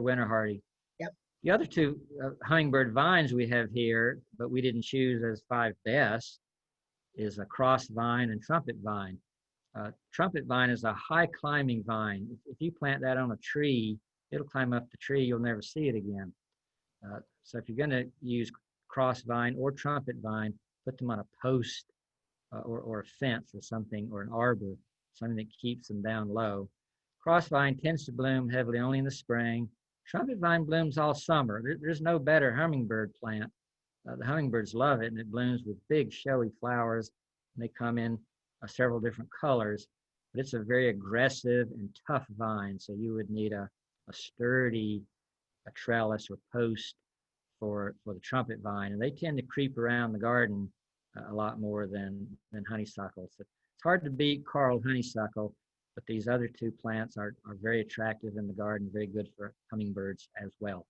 winter hardy. Yep. The other two hummingbird vines we have here, but we didn't choose as 5 best, is a cross vine and trumpet vine. Trumpet vine is a high climbing vine. If you plant that on a tree, it'll climb up the tree. You'll never see it again. So if you're going to use cross vine or trumpet vine, put them on a post or a fence or something, or an arbor, something that keeps them down low. Cross vine tends to bloom heavily only in the spring. Trumpet vine blooms all summer. There's no better hummingbird plant. The hummingbirds love it, and it blooms with big showy flowers. And they come in several different colors, but it's a very aggressive and tough vine. So you would need a sturdy trellis or post for the trumpet vine, and they tend to creep around the garden a lot more than honeysuckles. So it's hard to beat Carl honeysuckle, but these other two plants are very attractive in the garden, very good for hummingbirds as well.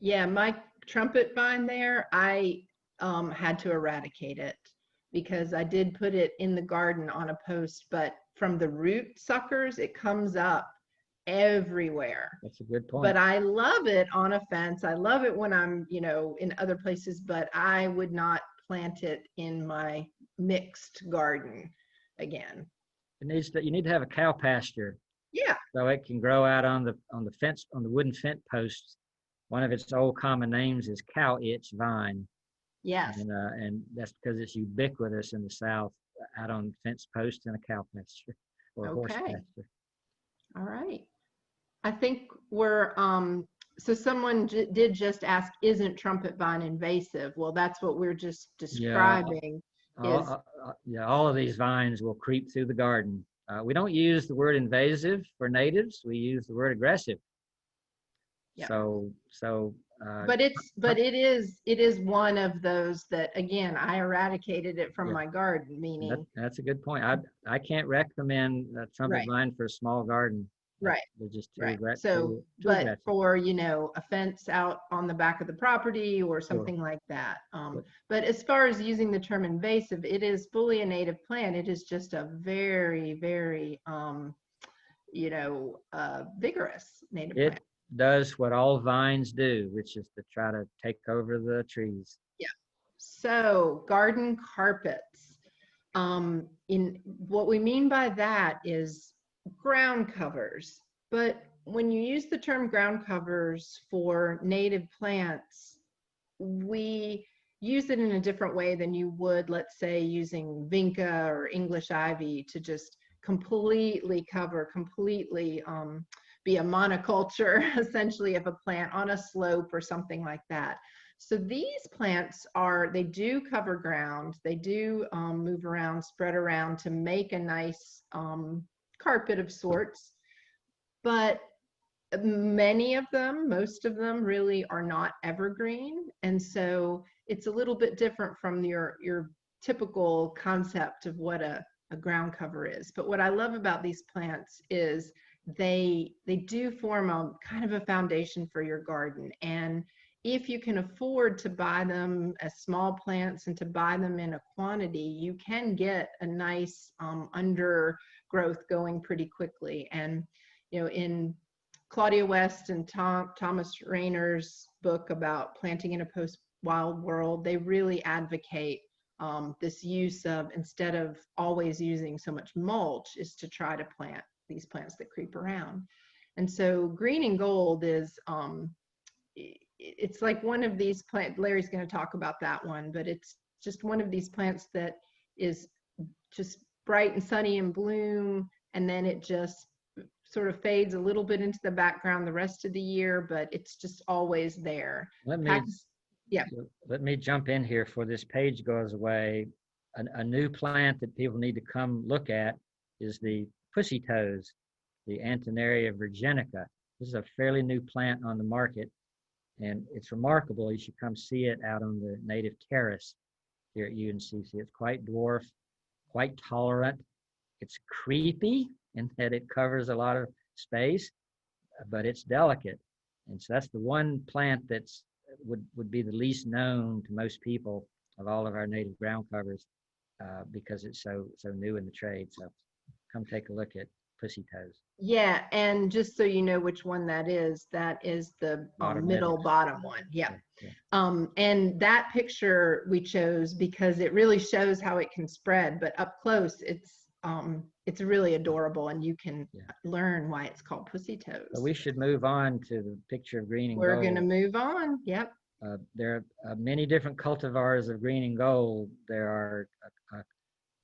Yeah, my trumpet vine there, I had to eradicate it because I did put it in the garden on a post, but from the root suckers, it comes up everywhere. That's a good point. But I love it on a fence. I love it when I'm, in other places, but I would not plant it in my mixed garden again. You need to have a cow pasture. Yeah. So it can grow out on the fence, on the wooden fence posts. One of its old common names is cow itch vine. Yes. And that's because it's ubiquitous in the South, out on fence posts in a cow pasture or a horse pasture. All right. I think we're, so someone did just ask, isn't trumpet vine invasive? Well, that's what we're just describing. All of these vines will creep through the garden. We don't use the word invasive for natives. We use the word aggressive. Yeah. But it is one of those that, again, I eradicated it from my garden, meaning. That's a good point. I can't recommend a trumpet vine for a small garden. Right. They're just too right. aggressive. So, but for, a fence out on the back of the property or something like that. But as far as using the term invasive, it is fully a native plant. It is just a very, very, vigorous native plant. It does what all vines do, which is to try to take over the trees. Yeah. So garden carpets. In what we mean by that is ground covers. But when you use the term ground covers for native plants, we use it in a different way than you would, let's say, using vinca or English ivy to just completely cover, be a monoculture essentially of a plant on a slope or something like that. So these plants they do cover ground, they do move around, spread around to make a nice carpet of sorts, but most of them really are not evergreen. And so it's a little bit different from your typical concept of what a ground cover is. But what I love about these plants is they do form a kind of a foundation for your garden. And if you can afford to buy them as small plants and to buy them in a quantity, you can get a nice undergrowth going pretty quickly. And, in Claudia West and Thomas Rayner's book about planting in a post-wild world, they really advocate this use of, instead of always using so much mulch, is to try to plant these plants that creep around. And so green and gold is, it's like one of these plants, Larry's going to talk about that one, but it's just one of these plants that is just bright and sunny and bloom, and then it just sort of fades a little bit into the background the rest of the year, but it's just always there. Let me jump in here before this page goes away. A new plant that people need to come look at is the pussy toes, the Antonaria virginica. This is a fairly new plant on the market, and it's remarkable. You should come see it out on the native terrace here at UNCC. It's quite dwarf, quite tolerant. It's creepy in that it covers a lot of space, but it's delicate. And so that's the one plant that's would be the least known to most people of all of our native ground covers, because it's so new in the trade. So come take a look at Pussy Toes. Yeah, and just so you know which one that is the middle bottom one. Yeah. And that picture we chose because it really shows how it can spread, but up close it's really adorable, and you can learn why it's called Pussy Toes. So we should move on to the picture of green and gold. We're going to move on. Yep. There are many different cultivars of green and gold. There are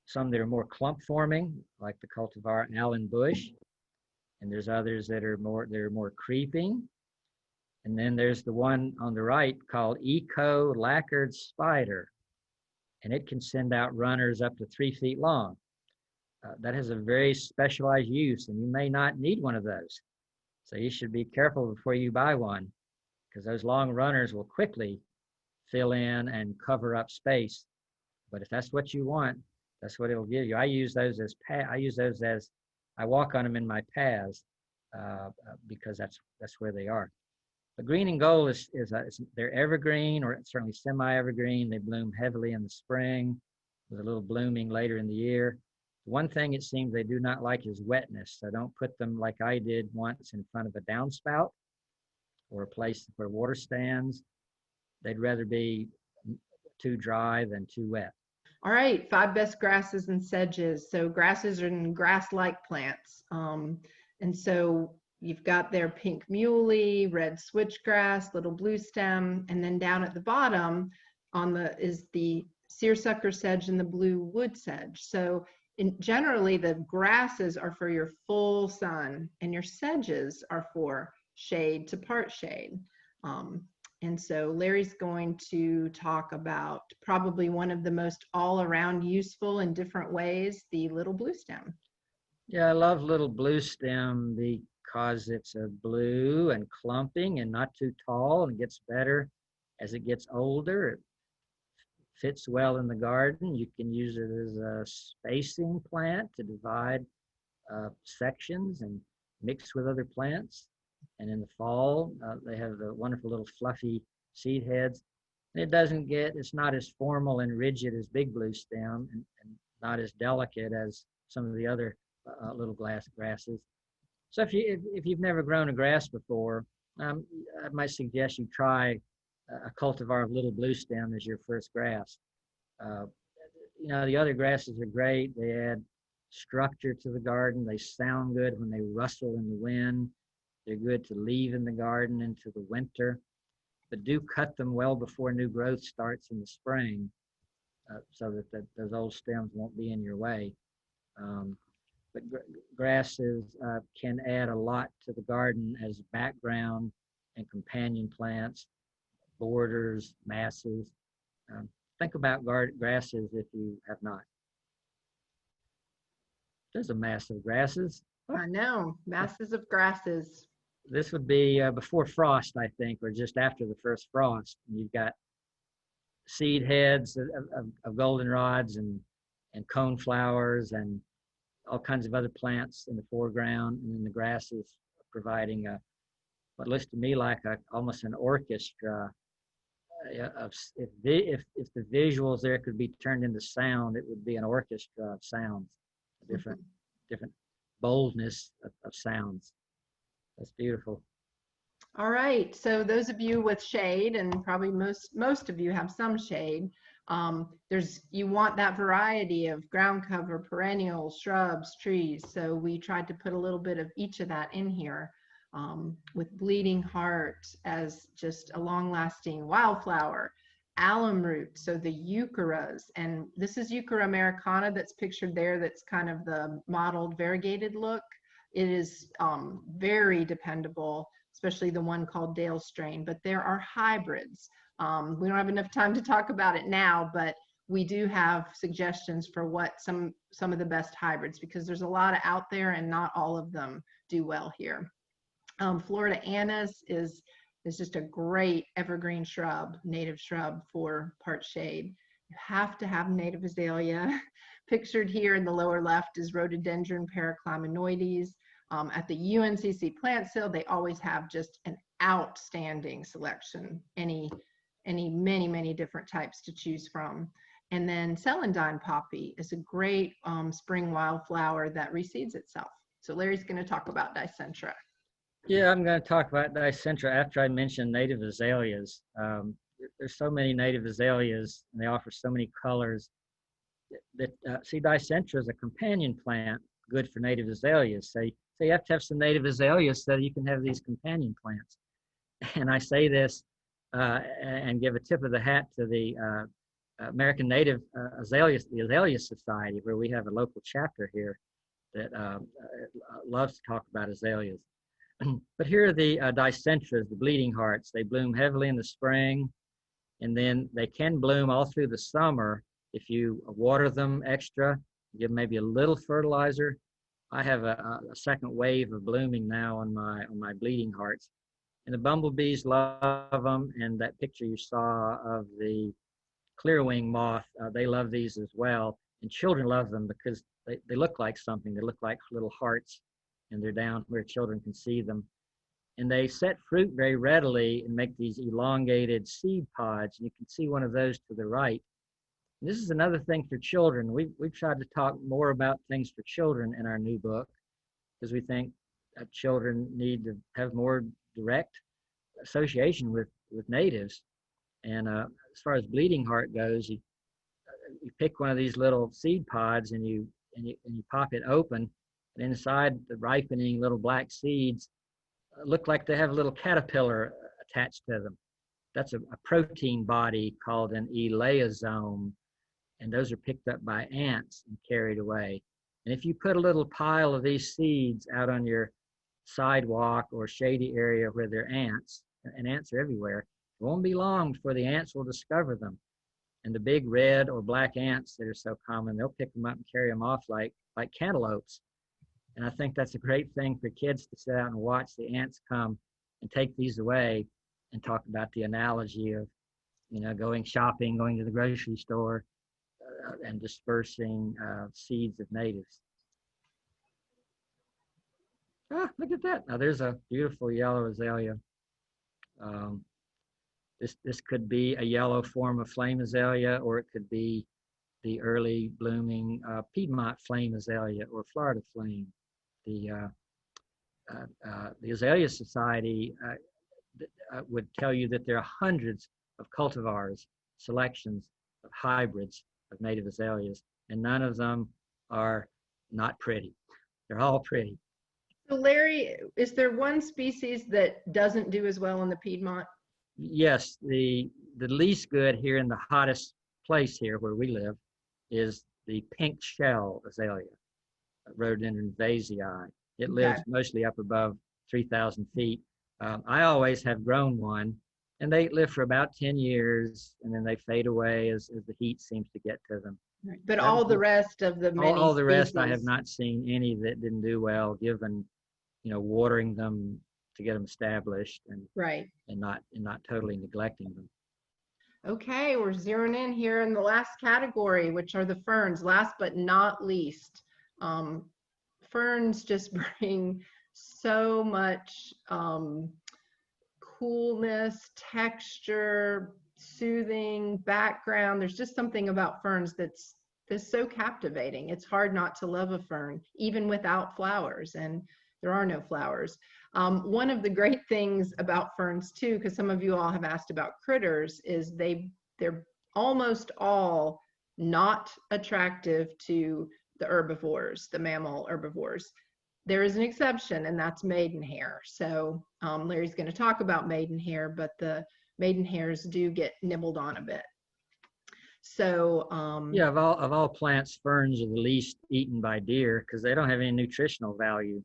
some that are more clump forming, like the cultivar Allen Bush, and there's others that are more creeping. And then there's the one on the right called Eco Lacquered Spider, and it can send out runners up to 3 feet long. That has a very specialized use, and you may not need one of those. So you should be careful before you buy one, because those long runners will quickly fill in and cover up space. But if that's what you want, that's what it'll give you. I use those as I walk on them in my paths, because that's where they are. But green and gold they're evergreen, or certainly semi-evergreen. They bloom heavily in the spring with a little blooming later in the year. One thing it seems they do not like is wetness. So don't put them like I did once in front of a downspout or a place where water stands. They'd rather be too dry than too wet. All right, 5 best grasses and sedges. So grasses and grass-like plants. And so you've got their pink muley, red switchgrass, little blue stem, and then down at the bottom is the seersucker sedge and the blue wood sedge. So generally the grasses are for your full sun, and your sedges are for shade to part shade. And so Larry's going to talk about probably one of the most all-around useful in different ways, the little blue stem. Yeah, I love little blue stem because it's a blue and clumping and not too tall, and it gets better as it gets older. It fits well in the garden. You can use it as a spacing plant to divide sections and mix with other plants. And in the fall, they have the wonderful little fluffy seed heads. And it's not as formal and rigid as big blue stem, and not as delicate as some of the other little grasses. So if you've never grown a grass before, I might suggest you try a cultivar of little blue stem as your first grass. The other grasses are great. They add structure to the garden. They sound good when they rustle in the wind. They're good to leave in the garden into the winter, but do cut them well before new growth starts in the spring, so that those old stems won't be in your way. But grasses can add a lot to the garden as background and companion plants, borders, masses. Think about grasses if you have not. There's a mass of grasses. I know, masses of grasses. This would be before frost, I think, or just after the first frost. You've got seed heads of goldenrods and coneflowers and all kinds of other plants in the foreground, and then the grasses providing what looks to me like almost an orchestra. If the visuals there could be turned into sound, it would be an orchestra of sounds, different boldness of sounds. That's beautiful. All right, so those of you with shade, and probably most of you have some shade, you want that variety of ground cover, perennials, shrubs, trees. So we tried to put a little bit of each of that in here, with bleeding heart as just a long-lasting wildflower, alum root, so the eucharas, and this is Euchara americana that's pictured there. That's kind of the mottled variegated look. It is very dependable, especially the one called Dale strain, but there are hybrids. We don't have enough time to talk about it now, but we do have suggestions for what some of the best hybrids, because there's a lot out there and not all of them do well here. Florida anise is just a great evergreen shrub, native shrub for part shade. You have to have native azalea. Pictured here in the lower left is Rhododendron paraclimenoides. At the UNCC plant sale, they always have just an outstanding selection, many different types to choose from. And then celandine poppy is a great spring wildflower that reseeds itself. So Larry's going to talk about dicentra. Yeah, I'm going to talk about dicentra after I mention native azaleas. There's so many native azaleas, and they offer so many colors. See, dicentra is a companion plant, good for native azaleas. So you have to have some native azaleas so you can have these companion plants. And I say this and give a tip of the hat to the American Native Azaleas, the Azalea Society, where we have a local chapter here that loves to talk about azaleas. But here are the dicentras, the bleeding hearts. They bloom heavily in the spring, and then they can bloom all through the summer if you water them extra, give maybe a little fertilizer. I have a second wave of blooming now on my bleeding hearts. And the bumblebees love them, and that picture you saw of the clearwing moth, they love these as well. And children love them because they look like something. They look like little hearts, and they're down where children can see them. And they set fruit very readily and make these elongated seed pods. And you can see one of those to the right. And this is another thing for children. We've tried to talk more about things for children in our new book because we think that children need to have more direct association with natives. And as far as bleeding heart goes, you pick one of these little seed pods and you pop it open, and inside the ripening little black seeds look like they have a little caterpillar attached to them. That's a protein body called an eleosome, and those are picked up by ants and carried away. And if you put a little pile of these seeds out on your sidewalk or shady area where there are ants, and ants are everywhere, it won't be long before the ants will discover them. And the big red or black ants that are so common, they'll pick them up and carry them off like cantaloupes. And I think that's a great thing for kids to sit out and watch the ants come and take these away, and talk about the analogy of, going shopping, going to the grocery store, and dispersing seeds of natives. Look at that. Now there's a beautiful yellow azalea. This could be a yellow form of flame azalea, or it could be the early blooming Piedmont flame azalea or Florida flame. The Azalea Society would tell you that there are hundreds of cultivars, selections of hybrids of native azaleas, and none of them are not pretty. They're all pretty. So Larry, is there one species that doesn't do as well in the Piedmont? Yes, the least good here in the hottest place here where we live is the pink shell azalea, Rhododendron vasei. It lives mostly up above 3,000 feet. I always have grown one, and they live for about 10 years, and then they fade away as the heat seems to get to them. Right. But all the rest of the many all the rest, I species, have not seen any that didn't do well, given watering them to get them established, and right, and not totally neglecting them. Okay, we're zeroing in here in the last category, which are the ferns. Last but not least, ferns just bring so much coolness, texture, soothing, background. There's just something about ferns that's so captivating. It's hard not to love a fern, even without flowers, and there are no flowers. One of the great things about ferns too, because some of you all have asked about critters, is they're almost all not attractive to the herbivores, the mammal herbivores. There is an exception, and that's maidenhair. So Larry's going to talk about maidenhair, but the maidenhairs do get nibbled on a bit. So yeah, of all plants, ferns are the least eaten by deer because they don't have any nutritional value.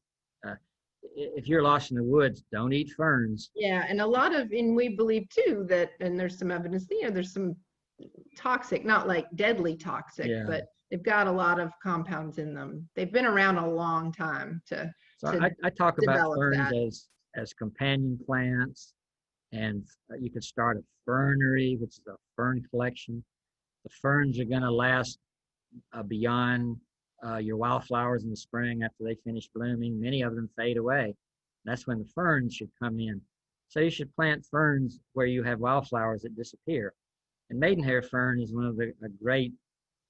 If you're lost in the woods, don't eat ferns. Yeah, and we believe too that, and there's some evidence, there's some toxic, not like deadly toxic, but they've got a lot of compounds in them. They've been around a long time I talk about ferns that as companion plants, and you could start a fernery, which is a fern collection. The ferns are going to last beyond your wildflowers in the spring after they finish blooming. Many of them fade away. That's when the ferns should come in. So you should plant ferns where you have wildflowers that disappear. And maidenhair fern is one of the great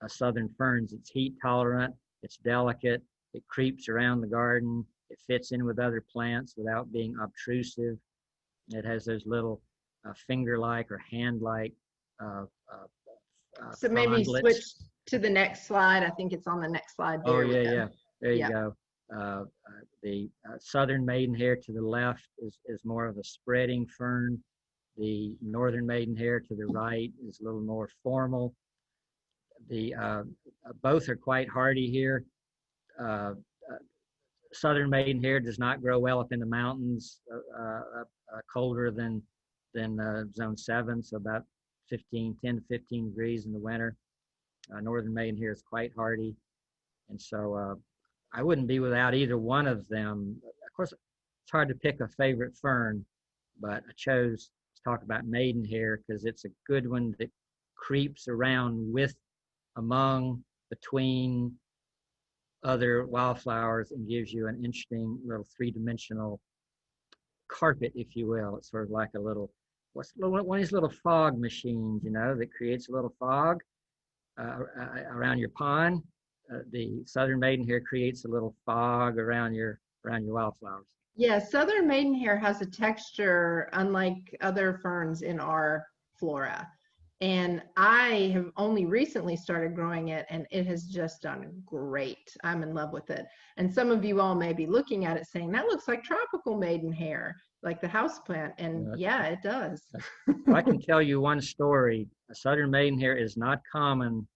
southern ferns. It's heat tolerant, it's delicate, it creeps around the garden, it fits in with other plants without being obtrusive. It has those little finger-like or hand-like So maybe frontlets. switch to the next slide. I think it's on the next slide. Oh, There we yeah, go. yeah. There you Yeah. go. The southern maidenhair to the left is more of a spreading fern. The northern maidenhair to the right is a little more formal. The both are quite hardy here. Southern maidenhair does not grow well up in the mountains, colder than zone 7, so about 10 to 15 degrees in the winter. Northern maidenhair is quite hardy, and so I wouldn't be without either one of them. Of course, it's hard to pick a favorite fern, but I chose to talk about maidenhair because it's a good one that creeps around with, among, between other wildflowers and gives you an interesting little three-dimensional carpet, if you will. It's sort of like a little, one of these little fog machines, you know, that creates a little fog around your pond. The southern maidenhair creates a little fog around your wildflowers. Yeah, southern maidenhair has a texture unlike other ferns in our flora. And I have only recently started growing it, and it has just done great. I'm in love with it. And some of you all may be looking at it saying, that looks like tropical maidenhair, like the houseplant. And yeah, it does. I can tell you one story. A southern maidenhair is not common.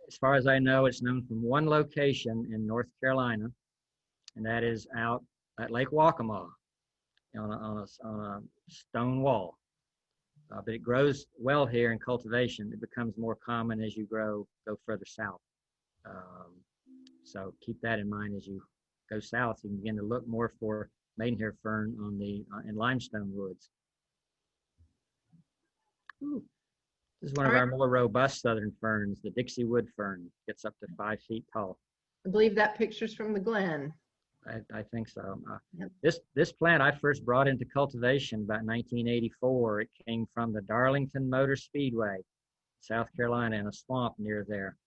As far as I know, it's known from one location in North Carolina, and that is out at Lake Waccamaw on a stone wall. But it grows well here in cultivation. It becomes more common as you go further south. So keep that in mind as you go south. You can begin to look more for maidenhair fern in limestone woods. Ooh. This is one of our more robust southern ferns, the Dixie wood fern. Gets up to 5 feet tall. I believe that picture's from the Glen. I think so. Yep. This plant I first brought into cultivation about 1984. It came from the Darlington Motor Speedway, South Carolina, in a swamp near there.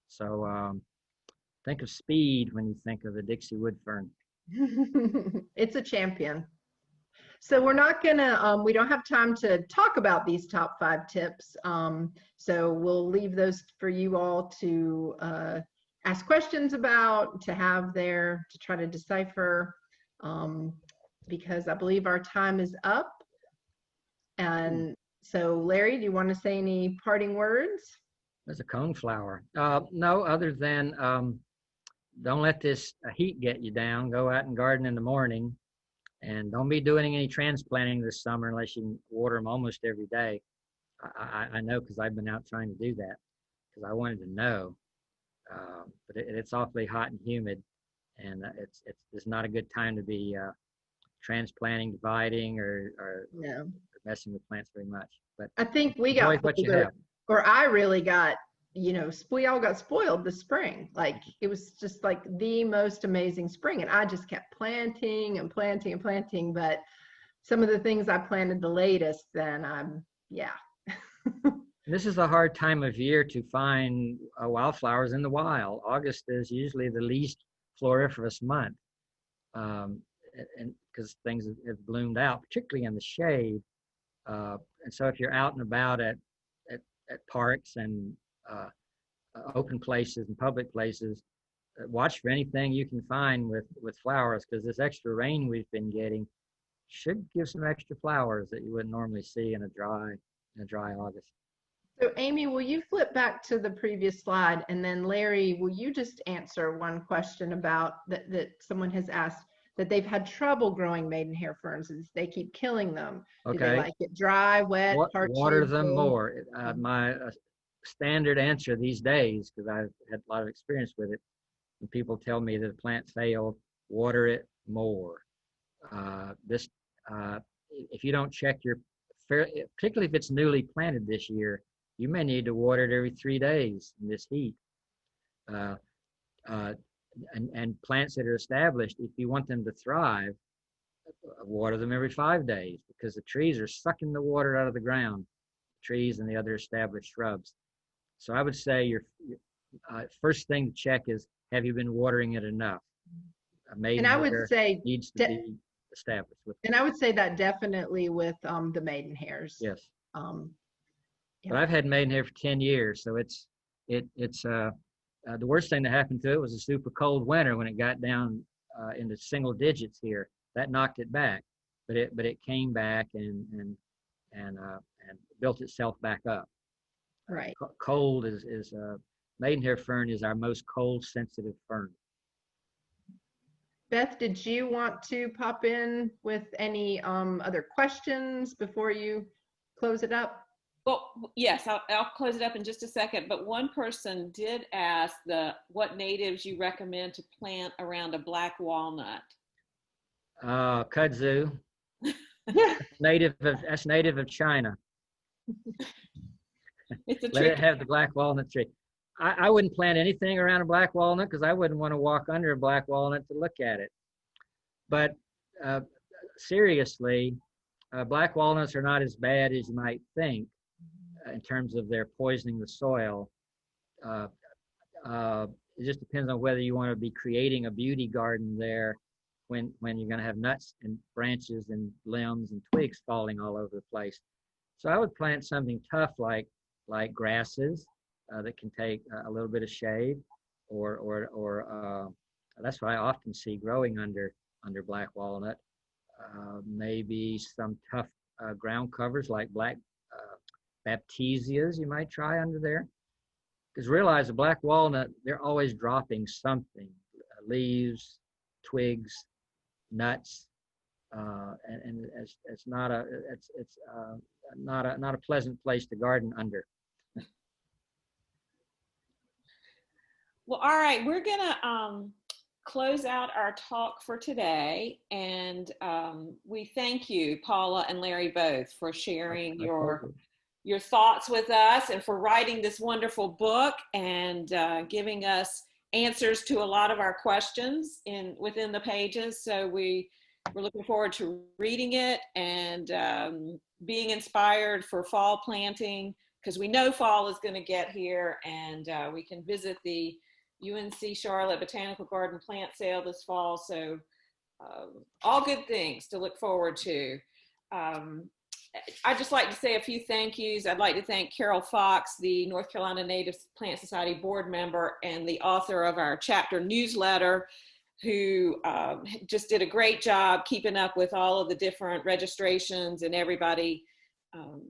So think of speed when you think of the Dixie wood fern. It's a champion. So we're not gonna, we don't have time to talk about these top 5 tips. So we'll leave those for you all to ask questions about, to have there, to try to decipher, because I believe our time is up. And so Larry, do you want to say any parting words? There's a coneflower. No, other than don't let this heat get you down. Go out and garden in the morning. And don't be doing any transplanting this summer unless you can water them almost every day. I know because I've been out trying to do that because I wanted to know. But it's awfully hot and humid, and it's not a good time to be transplanting, dividing, or messing with plants very much. But I think we got what you have. Or I really got, we all got spoiled this spring. Like it was just like the most amazing spring, and I just kept planting and planting and planting. But some of the things I planted the latest, then This is a hard time of year to find wildflowers in the wild. August is usually the least floriferous month, and because things have bloomed out, particularly in the shade. And so if you're out and about at parks and open places and public places, watch for anything you can find with flowers, because this extra rain we've been getting should give some extra flowers that you wouldn't normally see in a dry August. So Amy, will you flip back to the previous slide, and then Larry, will you just answer one question about that someone has asked, that they've had trouble growing maidenhair ferns and they keep killing them. Okay. Do they like it dry, wet, parched? Water them more. My standard answer these days, because I've had a lot of experience with it, when people tell me that a plant failed, water it more. If you don't check particularly if it's newly planted this year, you may need to water it every 3 days in this heat. and plants that are established, if you want them to thrive, water them every 5 days, because the trees are sucking the water out of the ground, trees and the other established shrubs. So I would say your first thing to check is, have you been watering it enough? And I would say needs to be established with. And I would say that definitely with the maidenhairs. Yes. Yeah. But I've had maidenhair for 10 years, so it's the worst thing that happened to it was a super cold winter when it got down into single digits here. That knocked it back, but it came back and built itself back up. Right. Cold is maidenhair fern is our most cold sensitive fern. Beth, did you want to pop in with any other questions before you close it up? Well, yes, I'll close it up in just a second, but one person did ask what natives you recommend to plant around a black walnut. Kudzu. That's native of China. It's a Let it have the black walnut tree. I wouldn't plant anything around a black walnut because I wouldn't want to walk under a black walnut to look at it. But seriously, black walnuts are not as bad as you might think in terms of their poisoning the soil. It just depends on whether you want to be creating a beauty garden there when you're going to have nuts and branches and limbs and twigs falling all over the place. So I would plant something tough like grasses that can take a little bit of shade, or that's what I often see growing under black walnut. Maybe some tough ground covers like black baptisias you might try under there. Because realize the black walnut, they're always dropping something, leaves, twigs, nuts, and it's not a pleasant place to garden under. Well, all right, we're gonna close out our talk for today, and we thank you, Paula and Larry, both for sharing your thoughts with us and for writing this wonderful book and giving us answers to a lot of our questions within the pages. So we're looking forward to reading it and being inspired for fall planting, because we know fall is going to get here, and we can visit the UNC Charlotte Botanical Garden plant sale this fall. So all good things to look forward to. I'd just like to say a few thank yous. I'd like to thank Carol Fox, the North Carolina Native Plant Society board member and the author of our chapter newsletter, who just did a great job keeping up with all of the different registrations and everybody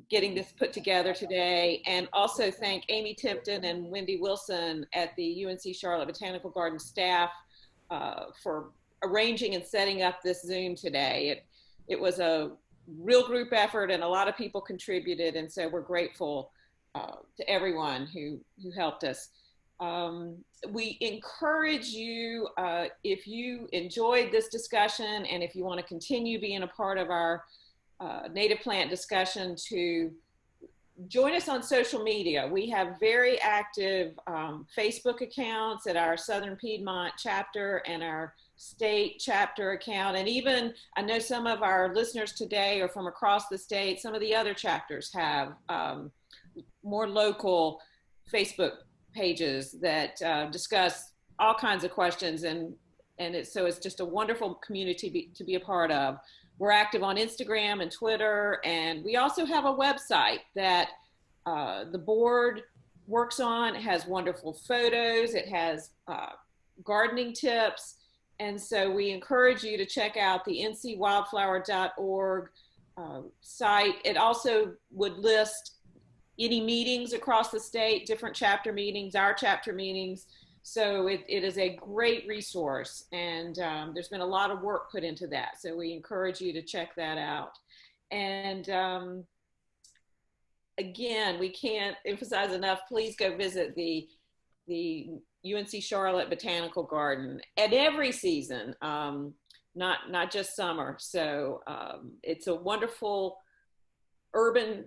getting this put together today. And also thank Amy Tipton and Wendy Wilson at the UNC Charlotte Botanical Garden staff for arranging and setting up this Zoom today. It was a real group effort and a lot of people contributed, and so we're grateful to everyone who helped us. We encourage you, if you enjoyed this discussion and if you want to continue being a part of our native plant discussion, to join us on social media. We have very active Facebook accounts at our Southern Piedmont Chapter and our state chapter account. And even, I know some of our listeners today are from across the state. Some of the other chapters have more local Facebook pages that discuss all kinds of questions. And so it's just a wonderful community to be a part of. We're active on Instagram and Twitter, and we also have a website that the board works on. It has wonderful photos, it has gardening tips, and so we encourage you to check out the ncwildflower.org site. It also would list any meetings across the state, different chapter meetings, our chapter meetings. So it is a great resource, and there's been a lot of work put into that. So we encourage you to check that out. And again, we can't emphasize enough, please go visit the UNC Charlotte Botanical Garden at every season, not just summer. So it's a wonderful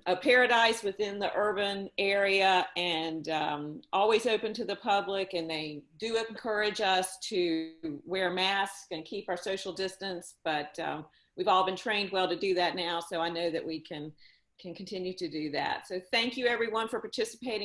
a paradise within the urban area, and always open to the public. And they do encourage us to wear masks and keep our social distance, but we've all been trained well to do that now. So I know that we can continue to do that. So thank you everyone for participating